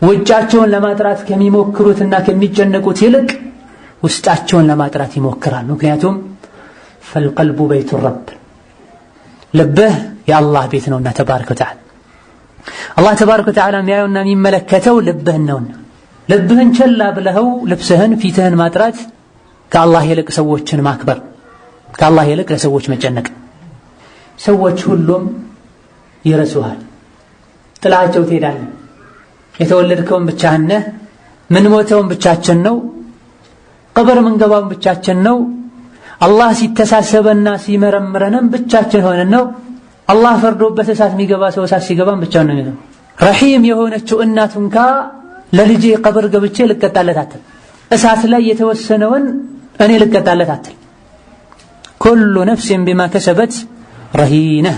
ውጫቸውን ለማጥራት ከሚሞክሩትና ከሚጨነቁት ይልቅ ውስጣቸውን ለማጥራት ይሞክራሉ። ምክንያቱም ፈልቀልቡ በይቱ ረብ ልብህ የአላህ ቤት ነውና ተባረከ ወተዓላ አላህ ተባረከ ወተዓላ የሚያየውና የሚመለከተው ልብህን ነውና ልብህን ቸላ ብለኸው ልብስህን ፊትህን ማጥራት ከአላህ ይልቅ ሰዎችን ማክበር ከአላህ ይልቅ ለሰዎች መጨነቅ። ሰዎች ሁሉም ይረሱሃል፣ ጥላቸው ትሄዳለህ። የተወለድከውን ብቻህን ነህ፣ ምን ሞተውን ብቻችን ነው፣ ቀብር ምንገባውን ብቻችን ነው። አላህ ሲተሳሰበና ሲመረምረንም ብቻችን ሆነን ነው። አላህ ፈርዶበት እሳት የሚገባ ሰው እሳት ሲገባም ብቻውን ነው። ረሂም የሆነችው እናት እንኳ ለልጄ ቀብር ገብቼ ልቀጣለት አትል፣ እሳት ላይ የተወሰነውን እኔ ልቀጣለት አትል። ኩሉ ነፍስን ቢማ ከሰበት ረሂነህ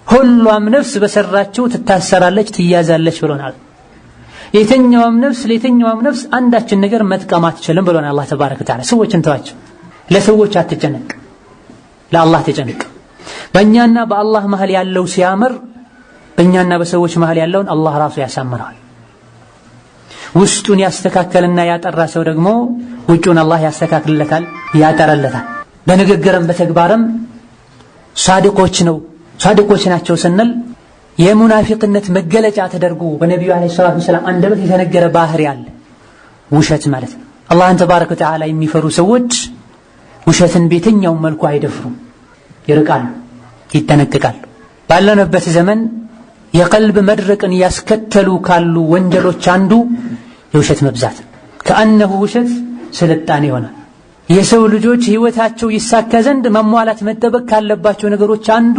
ሁሉም ነፍስ በሰራችው ትታሰራለች ትያዛለች ብሎናል። የትኛውም ነፍስ ለየትኛውም ነፍስ አንዳችን ነገር መጥቀም አትችልም ብሎናል አላህ ተባረከ ወተዓላ። ሰዎችን ተዋቸው፣ ለሰዎች አትጨነቅ፣ ለአላህ ተጨነቅ። በእኛና በአላህ መሃል ያለው ሲያምር በእኛና በሰዎች መሃል ያለውን አላህ ራሱ ያሳምረዋል። ውስጡን ያስተካከልና ያጠራ ሰው ደግሞ ውጩን አላህ ያስተካክልለታል ያጠራለታል። በንግግርም በተግባርም ሳዲቆች ናቸው ስንል የሙናፊቅነት መገለጫ ተደርጎ በነቢዩ አለይሂ ሰላቱ ወሰላም አንደበት የተነገረ ባህሪ አለ፣ ውሸት ማለት ነው። አላህን ተባረከ ወተዓላ የሚፈሩ ሰዎች ውሸትን በየትኛውም መልኩ አይደፍሩም፣ ይርቃሉ፣ ይጠነቀቃሉ። ባለንበት ዘመን የቀልብ መድረቅን ያስከተሉ ካሉ ወንጀሎች አንዱ የውሸት መብዛት። ከአነሁ ውሸት ስልጣኔ ይሆናል። የሰው ልጆች ህይወታቸው ይሳካ ዘንድ መሟላት መጠበቅ ካለባቸው ነገሮች አንዱ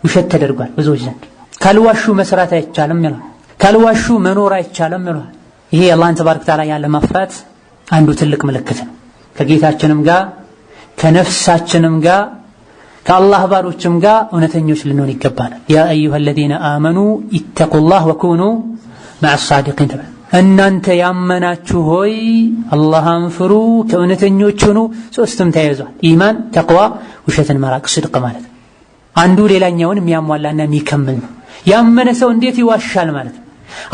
ውሸት ተደርጓል ብዙዎች ዘንድ። ካልዋሹ መስራት አይቻልም ይላል፣ ካልዋሹ መኖር አይቻልም ይላል። ይሄ አላህን ተባረከ ወተዓላ ያለ መፍራት አንዱ ትልቅ ምልክት ነው። ከጌታችንም ጋር ከነፍሳችንም ጋር ከአላህ ባሮችም ጋር እውነተኞች ልንሆን ይገባናል። ያ አዩሃ الذين آمنوا اتقوا الله وكونوا مع الصادقين። እናንተ ያመናችሁ ሆይ አላህን ፍሩ ከእውነተኞች ሁኑ። ሶስቱም ተያይዟል፣ ኢማን፣ ተቅዋ፣ ውሸትን መራቅ፣ ስድቅ ማለት ነው። አንዱ ሌላኛውን የሚያሟላና የሚከምል ነው። ያመነ ሰው እንዴት ይዋሻል ማለት ነው።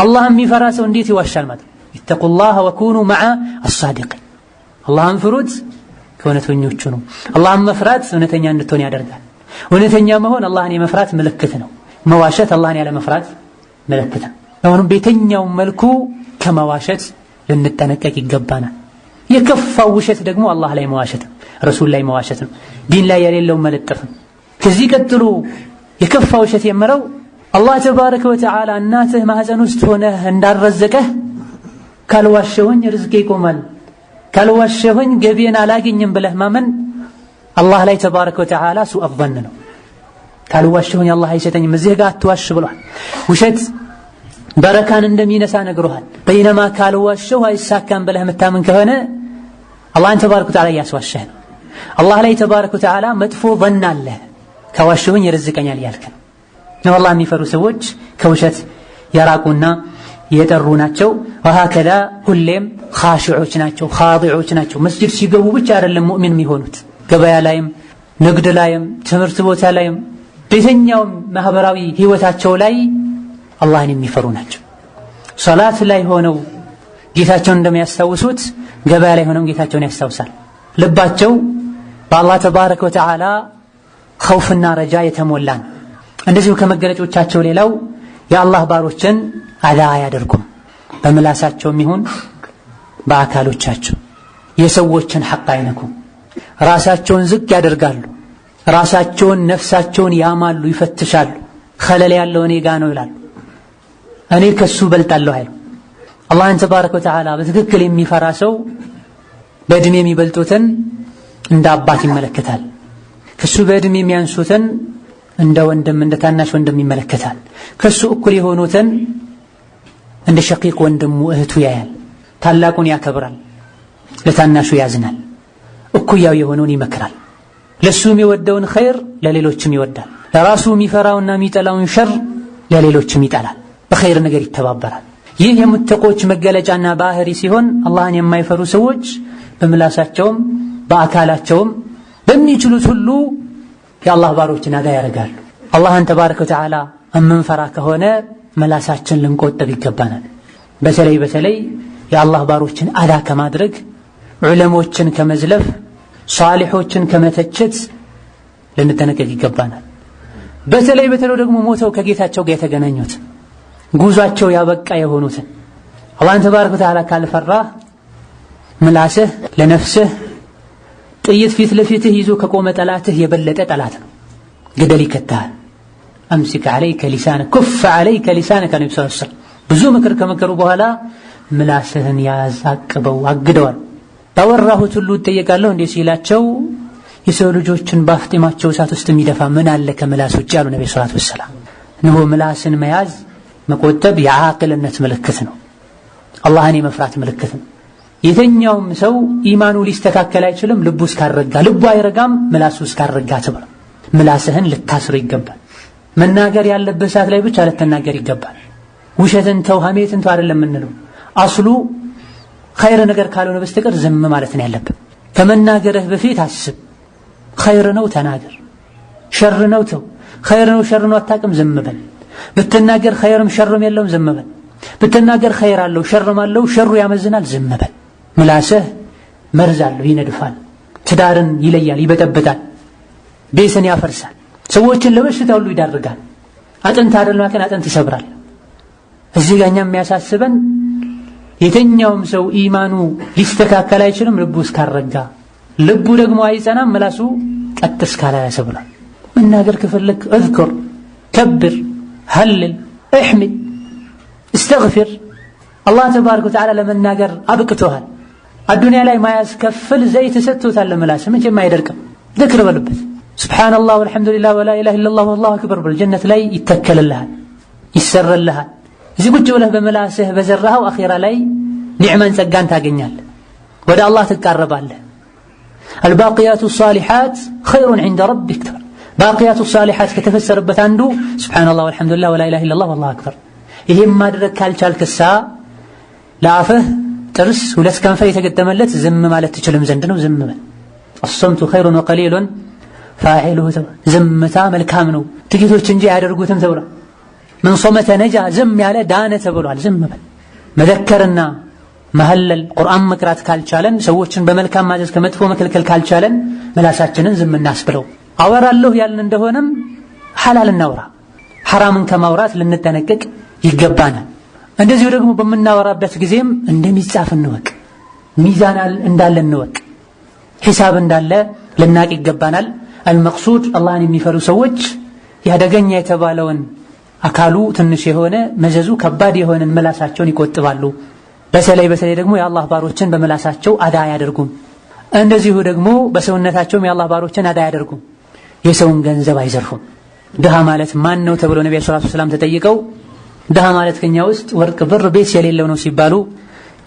አላህን የሚፈራ ሰው እንዴት ይዋሻል ማለት ነው። اتقوا الله وكونوا مع الصادقين። አላህን ፍሩት ከእውነተኞች ሁኑ። አላህን መፍራት እውነተኛ እንድትሆን ያደርጋል። እውነተኛ መሆን አላህን የመፍራት ምልክት ነው። መዋሸት አላህን ያለ መፍራት ምልክት ነው። አሁንም በየትኛው መልኩ ከመዋሸት ልንጠነቀቅ ይገባናል። የከፋው ውሸት ደግሞ አላህ ላይ መዋሸት ነው፣ ረሱል ላይ መዋሸት ነው፣ ዲን ላይ የሌለው መለጠፍ ነው። ከዚህ ቀጥሎ የከፋው ውሸት የመረው አላህ ተባረከ ወተዓላ እናትህ ማህፀን ውስጥ ሆነህ እንዳረዘቀህ ካልዋሸሁኝ ርዝቄ ይቆማል፣ ካልዋሸሁኝ ገቢን አላገኝም ብለህ ማመን አላህ ላይ ተባረከ ወተዓላ ሱእ ظن ነው። ካልዋሸሁኝ አላህ አይሰጠኝም እዚህ ጋር አትዋሽ ብሏል። ውሸት በረካን እንደሚነሳ ነግሮሃል። በይነማ ካልዋሸሁ አይሳካም ብለህ የምታምን ከሆነ አላህን ተባረከ ወተዓላ ያስዋሸህ ነው። አላህ ላይ ተባረከ ወተዓላ መጥፎ ظن አለ፣ ከዋሸሁኝ ይርዝቀኛል ያልክ ነው። አላህ የሚፈሩ ሰዎች ከውሸት የራቁና የጠሩ ናቸው። ወሃከዛ ሁሌም ኻሺዖች ናቸው፣ ኻዲዖች ናቸው። መስጂድ ሲገቡ ብቻ አይደለም ሙእሚን የሚሆኑት፣ ገበያ ላይም ንግድ ላይም ትምህርት ቦታ ላይም በየትኛውም ማህበራዊ ህይወታቸው ላይ አላህን የሚፈሩ ናቸው። ሶላት ላይ ሆነው ጌታቸውን እንደሚያስታውሱት ገበያ ላይ ሆነው ጌታቸውን ያስታውሳል። ልባቸው በአላህ ተባረከ ወተዓላ ኸውፍና ረጃ የተሞላ ነው። እንደዚሁ ከመገለጫዎቻቸው ሌላው የአላህ ባሮችን አዛ አያደርጉም። በምላሳቸውም ይሁን በአካሎቻቸው የሰዎችን ሐቅ አይነኩም። ራሳቸውን ዝቅ ያደርጋሉ። ራሳቸውን ነፍሳቸውን ያማሉ፣ ይፈትሻሉ። ኸለል ያለው እኔ ጋ ነው ይላሉ። እኔ ከሱ በልጣለሁ አይሉ። አላህን ተባረከ ወተዓላ በትክክል የሚፈራ ሰው በእድሜ የሚበልጡትን እንደ አባት ይመለከታል። ከሱ በእድሜ የሚያንሱትን እንደ ወንድም እንደ ታናሽ ወንድም ይመለከታል። ከሱ እኩል የሆኑትን እንደ ሸቂቅ ወንድሙ እህቱ ያያል። ታላቁን ያከብራል፣ ለታናሹ ያዝናል። እኩያው የሆነውን ይመክራል። ለሱ የሚወደውን ኸይር ለሌሎችም ይወዳል። ለራሱ የሚፈራውና የሚጠላውን ሸር ለሌሎችም ይጠላል። በኸይር ነገር ይተባበራል። ይህ የሙተቆች መገለጫና ባህሪ ሲሆን አላህን የማይፈሩ ሰዎች በምላሳቸውም በአካላቸውም በሚችሉት ሁሉ የአላህ ባሮችን አዛ ያደርጋሉ። አላህን ተባረከ ወተዓላ እምንፈራ ከሆነ መላሳችን ልንቆጠብ ይገባናል። በተለይ የአላህ ባሮችን አዛ ከማድረግ፣ ዑለሞችን ከመዝለፍ፣ ሷሊሖችን ከመተቸት ልንጠነቀቅ ይገባናል። በተለይ ደግሞ ሞተው ከጌታቸው ጋር የተገናኙት ጉዟቸው ያበቃ የሆኑትን አላህን ተባረከ ወተዓላ ካልፈራህ ምላስህ ለነፍስህ ጥይት ፊት ለፊትህ ይዞ ከቆመ ጠላትህ የበለጠ ጠላት ነው፣ ገደል ይከታል። አምሲክ ዓለይከ ሊሳነክ ኩፍ ዓለይከ ሊሳነክ ነብዩ ሰለላሁ ዐለይሂ ወሰለም ብዙ ምክር ከመከሩ በኋላ ምላስህን ያዝ፣ አቅበው፣ አግደዋል። ባወራሁት ሁሉ እጠየቃለሁ እንዴ ሲላቸው የሰው ልጆችን ባፍጢማቸው እሳት ውስጥ የሚደፋ ምን አለ ከምላስ ውጭ ያሉ ነብዩ ሰለላሁ ዐለይሂ ወሰለም። ነው ምላስን መያዝ መቆጠብ የዓቅልነት ምልክት ነው፣ አላህን የመፍራት ምልክት ነው። የተኛውም ሰው ኢማኑ ሊስተካከል አይችልም ልቡ እስካረጋ። ልቡ አይረጋም ምላሱ እስካረጋ ተብሎ ምላስህን ልታስር ይገባል። መናገር ያለበት ሰዓት ላይ ብቻ ልትናገር ይገባል። ውሸትን ተው፣ ሐሜትን ተው አይደለም የምንለው። አስሉ ኸይር ነገር ካልሆነ በስተቀር ዝም ማለት ነው ያለብን። ከመናገርህ በፊት አስብ። ኸይር ነው ተናገር፣ ሸር ነው ተው። ኸይር ነው ሸር ነው አታውቅም፣ ዝም በል። ብትናገር ኸይርም ሸርም የለውም፣ ዝም በል። ብትናገር ኸይር አለው ሸርም አለው፣ ሸሩ ያመዝናል፣ ዝም በል። ምላስህ መርዝ አለው፣ ይነድፋል፣ ትዳርን ይለያል፣ ይበጠብጣል፣ ቤትን ያፈርሳል፣ ሰዎችን ለበሽታ ሁሉ ይዳርጋል። አጥንት አይደለም ግን አጥንት ይሰብራል። እዚህ ጋር እኛ የሚያሳስበን የተኛውም ሰው ኢማኑ ሊስተካከል አይችልም ልቡ እስካረጋ። ልቡ ደግሞ አይጸናም ምላሱ ቀጥ እስካላለ ብሏል። መናገር ከፈለክ እዝኩር፣ ከብር፣ ሀልል፣ እሕሚድ፣ እስተግፊር። አላህ ተባረከ ወተዓላ ለመናገር አብቅቶሃል። አዱንያ ላይ ማያስከፍል ዘይት ሰጥቶታል ለምላስ፣ መቼም አይደርቅም። ዝክር በልበት፣ ሱብሓነላህ ወልሐምዱሊላህ ወላ ኢላሃ ኢለላህ ወላሁ አክበር በል። ጀነት ላይ ይተከልልሃል፣ ይሰረልሃል። እዚህ ቁጭ ብለህ በመላስህ በዘራኸው አኺራ ላይ ኒዕማን ጸጋን ታገኛለህ፣ ወደ አላህ ትቃረባለህ። አልባቂያቱ ሷሊሓት ኸይሩን ዒንደ ረቢክ። ባቂያቱ ሷሊሓት ከተፈሰረበት አንዱ ሱብሓነላህ ወልሐምዱሊላህ ወላ ኢላሃ ኢለላህ ወላሁ አክበር። ይሄን ማድረግ ካልቻልክሳ ለአፍህ ጥርስ ሁለት ከንፈር የተገጠመለት ዝም ማለት ትችልም ዘንድ ነው፣ ዝም በል። አሰምቱ ኸይሩን ወቀሊሉን ፋዒሉሁ። ዝምታ መልካም ነው ጥቂቶች እንጂ አያደርጉትም ተብሏል። ምን ሶመተ ነጃ፣ ዝም ያለ ዳነ ተብሏል። ዝም በል። መዘከርና መሀለል ቁርአን መቅራት ካልቻለን፣ ሰዎችን በመልካም ማዘዝ ከመጥፎ መከልከል ካልቻለን መላሳችንን ዝም እናስብለው። አወራለሁ ያልን እንደሆነም ሐላል እናውራ፣ ሐራምን ከማውራት ልንጠነቀቅ ይገባናል። እንደዚሁ ደግሞ በምናወራበት ጊዜም እንደሚጻፍ እንወቅ፣ ሚዛን እንዳለ እንወቅ፣ ሒሳብ እንዳለ ልናቅ ይገባናል። አልመቅሱድ አላህን የሚፈሩ ሰዎች ያደገኛ የተባለውን አካሉ ትንሽ የሆነ መዘዙ ከባድ የሆነን ምላሳቸውን ይቆጥባሉ። በተለይ ደግሞ የአላህ ባሮችን በመላሳቸው አዳ አያደርጉም። እንደዚሁ ደግሞ በሰውነታቸውም የአላህ ባሮችን አዳ አያደርጉም። የሰውን ገንዘብ አይዘርፉም። ድሃ ማለት ማን ነው ተብሎ ነብዩ ሰለላሁ ዐለይሂ ወሰለም ተጠይቀው ድሃ ማለት ከኛ ውስጥ ወርቅ ብር ቤት የሌለው ነው ሲባሉ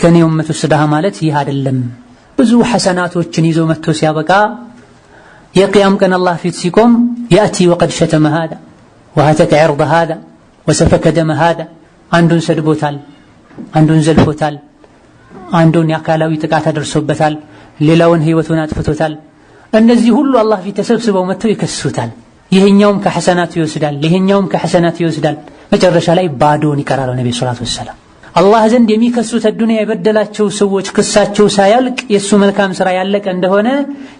ከኔ ኡመት ውስጥ ድሃ ማለት ይህ አይደለም፣ ብዙ ሐሰናቶችን ይዞ መጥቶ ሲያበቃ የቂያም ቀን አላህ ፊት ሲቆም ያእቲ ወቀድ ሸተመ ሃዳ ወሀተከ ዐርض ሃዳ ወሰፈከ ደመ ሃዳ፣ አንዱን ሰድቦታል፣ አንዱን ዘልፎታል፣ አንዱን የአካላዊ ጥቃት አደርሶበታል፣ ሌላውን ህይወቱን አጥፍቶታል። እነዚህ ሁሉ አላህ ፊት ተሰብስበው መጥተው ይከሱታል። ይሄኛውም ከሐሰናቱ ይወስዳል፣ ይሄኛውም ከሐሰናቱ ይወስዳል። መጨረሻ ላይ ባዶን ይቀራል። ነብዩ ሰለላሁ ዐለይሂ ወሰለም አላህ ዘንድ የሚከሱት ዱንያ የበደላቸው ሰዎች ክሳቸው ሳያልቅ የሱ መልካም ሥራ ያለቀ እንደሆነ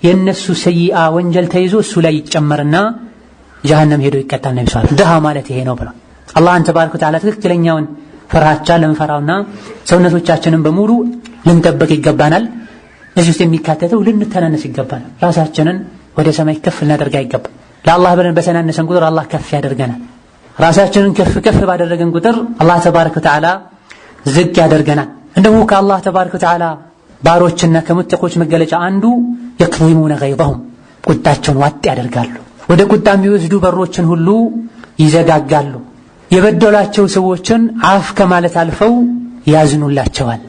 የነሱ ሰይአ ወንጀል ተይዞ እሱ ላይ ይጨመርና ጀሃነም ሄዶ ይቀጣል። ነብዩ ሰለላሁ ዐለይሂ ወሰለም ድሃ ማለት ይሄ ነው ብለው አላህን ተባረከ ወተዓላ ትክክለኛውን ፍርሃቻ ልንፈራውና ሰውነቶቻችንን በሙሉ ልንጠብቅ ይገባናል። እዚህ ውስጥ የሚካተተው ልንተናነስ ይገባናል። ራሳችንን ወደ ሰማይ ከፍ ልናደርግ አይገባም። ለአላህ ብለን በተናነሰን ቁጥር አላህ ከፍ ያደርገናል። ራሳችንን ከፍ ባደረገን ቁጥር አላህ ተባረከ ወተዓላ ዝቅ ያደርገናል። እንደው ከአላህ ተባረከ ወተዓላ ባሮችና ከሙተቆች መገለጫ አንዱ የክዚሙነ ገይظهم ቁጣቸውን ዋጥ ያደርጋሉ። ወደ ቁጣ የሚወስዱ በሮችን ሁሉ ይዘጋጋሉ። የበደሏቸው ሰዎችን አፍ ከማለት አልፈው ያዝኑላቸዋል።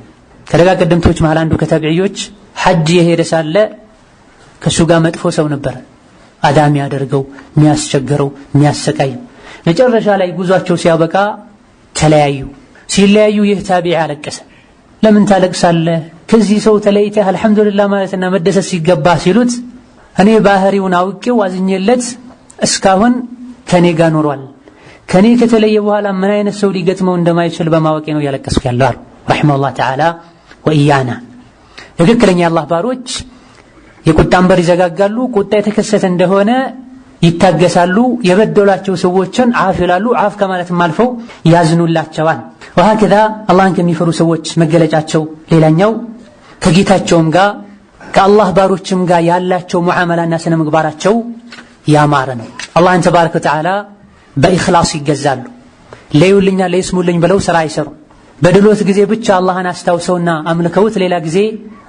ከደጋ ቀደምቶች መሃል አንዱ ከተብዕዮች ሐጅ የሄደ ሳለ ከሱ ጋር መጥፎ ሰው ነበር፣ አዳም ያደርገው የሚያስቸግረው የሚያሰቃይ። መጨረሻ ላይ ጉዟቸው ሲያበቃ ተለያዩ። ሲለያዩ ይህ ታቢዕ አለቀሰ። ለምን ታለቅሳለህ? ከዚህ ሰው ተለይተህ አልሐምዱሊላህ ማለትና መደሰት ሲገባ ሲሉት እኔ ባህሪውን አውቄው አዝኜለት እስካሁን ከኔ ጋር ኖሯል። ከኔ ከተለየ በኋላ ምን አይነት ሰው ሊገጥመው እንደማይችል በማወቄ ነው ያለቀስኩ ያለው አሉ ረሂመሁላህ ተዓላ ወኢያና። ትክክለኛ የአላህ ባሮች የቁጣን በር ይዘጋጋሉ። ቁጣ የተከሰተ እንደሆነ ይታገሳሉ። የበደሏቸው ሰዎችን አፍ ይላሉ። አፍ ከማለትም አልፈው ያዝኑላቸዋል። ወሀከዛ አላህን ከሚፈሩ ሰዎች መገለጫቸው ሌላኛው ከጌታቸውም ጋር ከአላህ ባሮችም ጋር ያላቸው ሙዓመላና ስነ ምግባራቸው ያማረ ነው። አላህን ተባረከ ወተዓላ በኢኽላስ ይገዛሉ። ለዩልኛ ለይስሙልኝ ብለው ስራ አይሰሩ። በድሎት ጊዜ ብቻ አላህን አስታውሰውና አምልከውት ሌላ ጊዜ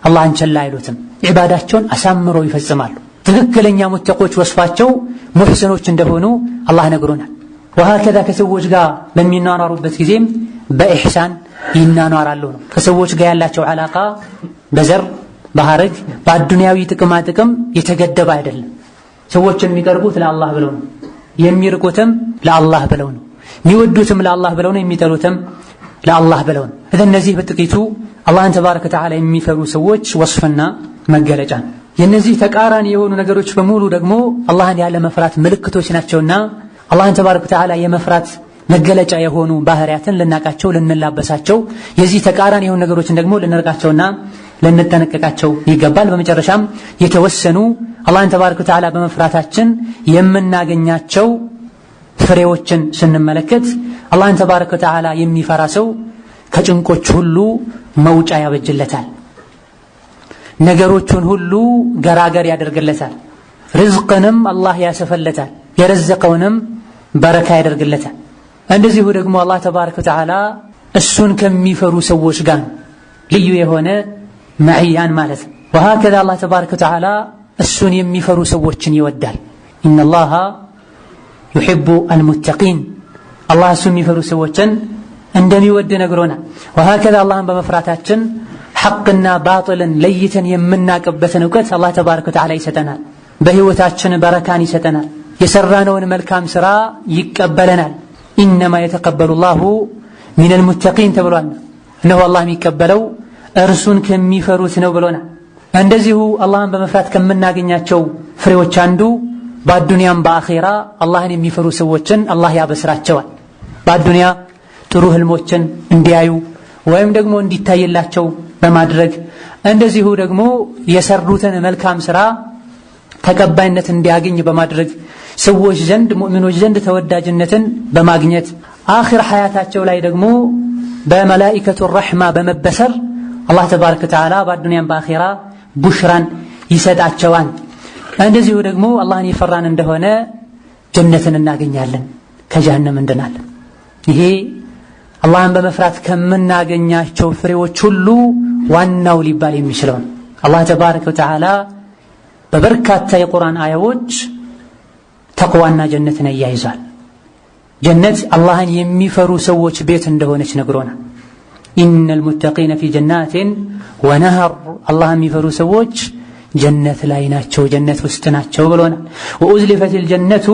አላህን ቸላ አይሉትም። ኢባዳቸውን አሳምረው ይፈጽማሉ። ትክክለኛ ሙተቆች ወስፋቸው ሙሕሲኖች እንደሆኑ አላህ ነግሮናል። ወሀከዛ ከሰዎች ጋር በሚናኗሩበት ጊዜም በኢሕሳን ይናኗራሉ ነው። ከሰዎች ጋር ያላቸው ዓላቃ በዘር በሐረግ በአዱንያዊ ጥቅማ ጥቅም የተገደበ አይደለም። ሰዎችን የሚቀርቡት ለአላህ ብለው ነው፣ የሚርቁትም ለአላህ ብለው ነው፣ የሚወዱትም ለአላህ ብለው ነው፣ የሚጠሉትም ለአላህ ብለው ነው። እነዚህ በጥቂቱ አላህን ተባረከ ወተዓላ የሚፈሩ ሰዎች ወስፍና መገለጫ ነው። የነዚህ ተቃራኒ የሆኑ ነገሮች በሙሉ ደግሞ አላህን ያለ መፍራት ምልክቶች ናቸውና አላህን ተባረከ ወተዓላ የመፍራት መገለጫ የሆኑ ባህሪያትን ልናቃቸው ልንላበሳቸው፣ የዚህ ተቃራኒ የሆኑ ነገሮችን ደግሞ ልንርቃቸውና ልንጠነቀቃቸው ይገባል። በመጨረሻም የተወሰኑ አላህን ተባረከ ወተዓላ በመፍራታችን የምናገኛቸው ፍሬዎችን ስንመለከት አላህን ተባረከ ወተዓላ የሚፈራ ሰው ከጭንቆች ሁሉ መውጫ ያበጅለታል። ነገሮቹን ሁሉ ገራገር ያደርግለታል። ርዝቅንም አላህ ያሰፈለታል። የረዘቀውንም በረካ ያደርግለታል። እንደዚሁ ደግሞ አላህ ተባረከ ወተዓላ እሱን ከሚፈሩ ሰዎች ጋር ልዩ የሆነ መዕያን ማለት ነው። ወሀከዛ አላህ ተባረከ ወተዓላ እሱን የሚፈሩ ሰዎችን ይወዳል። ኢነላሃ ዩሒቡ አልሙተቂን፣ አላህ እሱን የሚፈሩ ሰዎችን እንደሚወድ ነግሮናል። ወሀከዛ አላህን በመፍራታችን ሐቅና ባጥልን ለይተን የምናቅበትን እውቀት አላህ ተባረከ ወተዓላ ይሰጠናል። በህይወታችን በረካን ይሰጠናል። የሰራነውን መልካም ሥራ ይቀበለናል። ኢነማ የተቀበሉ ላሁ ሚነል ሙተቂን ተብሏል። እነሆ አላህ የሚቀበለው እርሱን ከሚፈሩት ነው ብሎናል። እንደዚሁ አላህን በመፍራት ከምናገኛቸው ፍሬዎች አንዱ በአዱንያም በአኼራ አላህን የሚፈሩ ሰዎችን አላህ ያበስራቸዋል። በአዱንያ ጥሩ ህልሞችን እንዲያዩ ወይም ደግሞ እንዲታይላቸው በማድረግ እንደዚሁ ደግሞ የሰሩትን መልካም ሥራ ተቀባይነት እንዲያገኝ በማድረግ ሰዎች ዘንድ ሙእሚኖች ዘንድ ተወዳጅነትን በማግኘት አኺር ሐያታቸው ላይ ደግሞ በመላኢከቱ ረሕማ በመበሰር አላህ ተባረከ ወተዓላ በአዱንያም በአኼራ ቡሽራን ይሰጣቸዋል። እንደዚሁ ደግሞ አላህን የፈራን እንደሆነ ጀነትን እናገኛለን፣ ከጀሃነም እንድናለን። ይሄ አላህን በመፍራት ከምናገኛቸው ፍሬዎች ሁሉ ዋናው ሊባል የሚችለው አላህ ተባረከ ወተዓላ በበርካታ የቁርአን አያዎች ተቅዋና ጀነትን ያያይዛል። ጀነት አላህን የሚፈሩ ሰዎች ቤት እንደሆነች ነግሮናል። ኢነል ሙተቂነ ፊ ጀናቲን ወነህር አላህን የሚፈሩ ሰዎች ጀነት ላይ ናቸው፣ ጀነት ውስጥ ናቸው ብሎናል። ወኡዝሊፈቲል ጀነቱ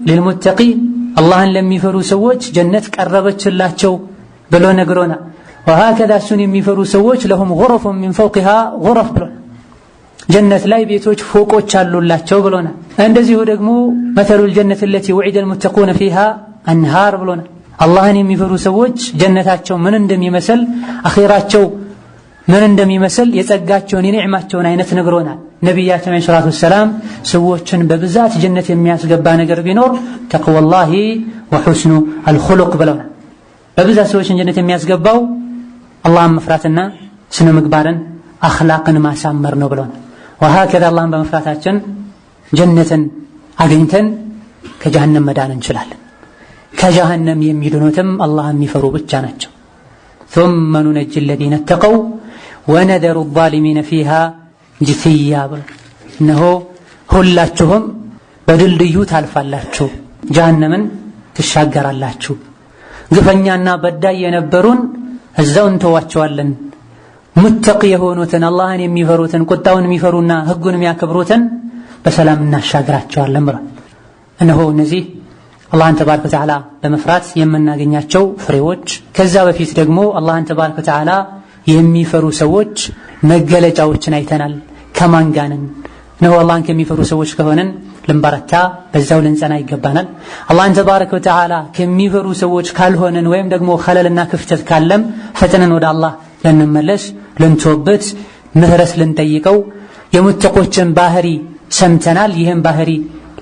ሊልሙተቂን አላህን ለሚፈሩ ሰዎች ጀነት ቀረበችላቸው ብሎ ነግሮናል። ወሀከዛ እሱን የሚፈሩ ሰዎች ለሁም ጉረፉን ሚን ፈውቂሃ ጉረፍ ብሎናል። ጀነት ላይ ቤቶች ፎቆች አሉላቸው ብሎናል። እንደዚሁ ደግሞ መተሉል ጀነት التي وعد المتقون فيها አንሃር ብሎናል። አላህን የሚፈሩ ሰዎች ጀነታቸው ምን እንደሚመስል አኺራቸው ምን እንደሚመስል የጸጋቸውን የኒዕማቸውን አይነት ነግሮናል። ነብያችን ሰለላሁ ዐለይሂ ወሰለም ሰዎችን በብዛት ጀነት የሚያስገባ ነገር ቢኖር ተቅዋላሂ ወሁስኑ አልኹሉቅ ብለውናል። በብዛት ሰዎችን ጀነት የሚያስገባው አላህን መፍራትና ስነ ምግባርን አኽላቅን ማሳመር ነው ብለውናል። ወሀከዛ አላህን በመፍራታችን ጀነትን አግኝተን ከጀሃነም መዳን እንችላለን። ከጀሃነም የሚድኑትም አላህን የሚፈሩ ብቻ ናቸው። ثم ننجي الذين اتقوا ونذر الظالمين فيها جثيا እነሆ ሁላችሁም በድልድዩ ታልፋላችሁ፣ ጀሃነምን ትሻገራላችሁ። ግፈኛና በዳይ የነበሩን እዛው እንተዋቸዋለን። ሙተቂ የሆኑትን አላህን የሚፈሩትን ቁጣውን የሚፈሩና ህጉን የሚያከብሩትን በሰላም እናሻግራቸዋለን ብሏል። እነሆ እነዚህ አላህን ተባረከ ወተዓላ በመፍራት የምናገኛቸው ፍሬዎች። ከዛ በፊት ደግሞ አላህን ተባረከ ወተዓላ የሚፈሩ ሰዎች መገለጫዎችን አይተናል። ከማን ጋር ነን? እነሆ አላህን ከሚፈሩ ሰዎች ከሆነን ልንበረታ በዛው ልንጸና ይገባናል። አላህን ተባረከ ወተዓላ ከሚፈሩ ሰዎች ካልሆነን ወይም ደግሞ ኸለልና ክፍተት ካለም ፈጥነን ወደ አላህ ልንመለስ፣ ልንተውበት፣ ምህረት ልንጠይቀው የሙተቆችን ባህሪ ሰምተናል። ይህን ባህሪ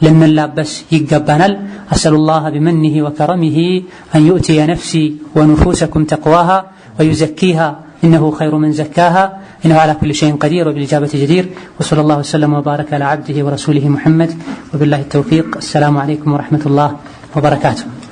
ልንላበስ ይገባናል። አሰሉላህ ቢመኒሂ ወከረሚሂ አን ዩእቲየ ነፍሲ ወኑፉሰኩም ተቅዋሃ ወዩዘኪሃ إنه خير من زكاها إنه على كل شيء قدير وبالإجابة جدير وصلى الله وسلم وبارك على عبده ورسوله محمد وبالله التوفيق. السلام عليكم ورحمة الله وبركاته.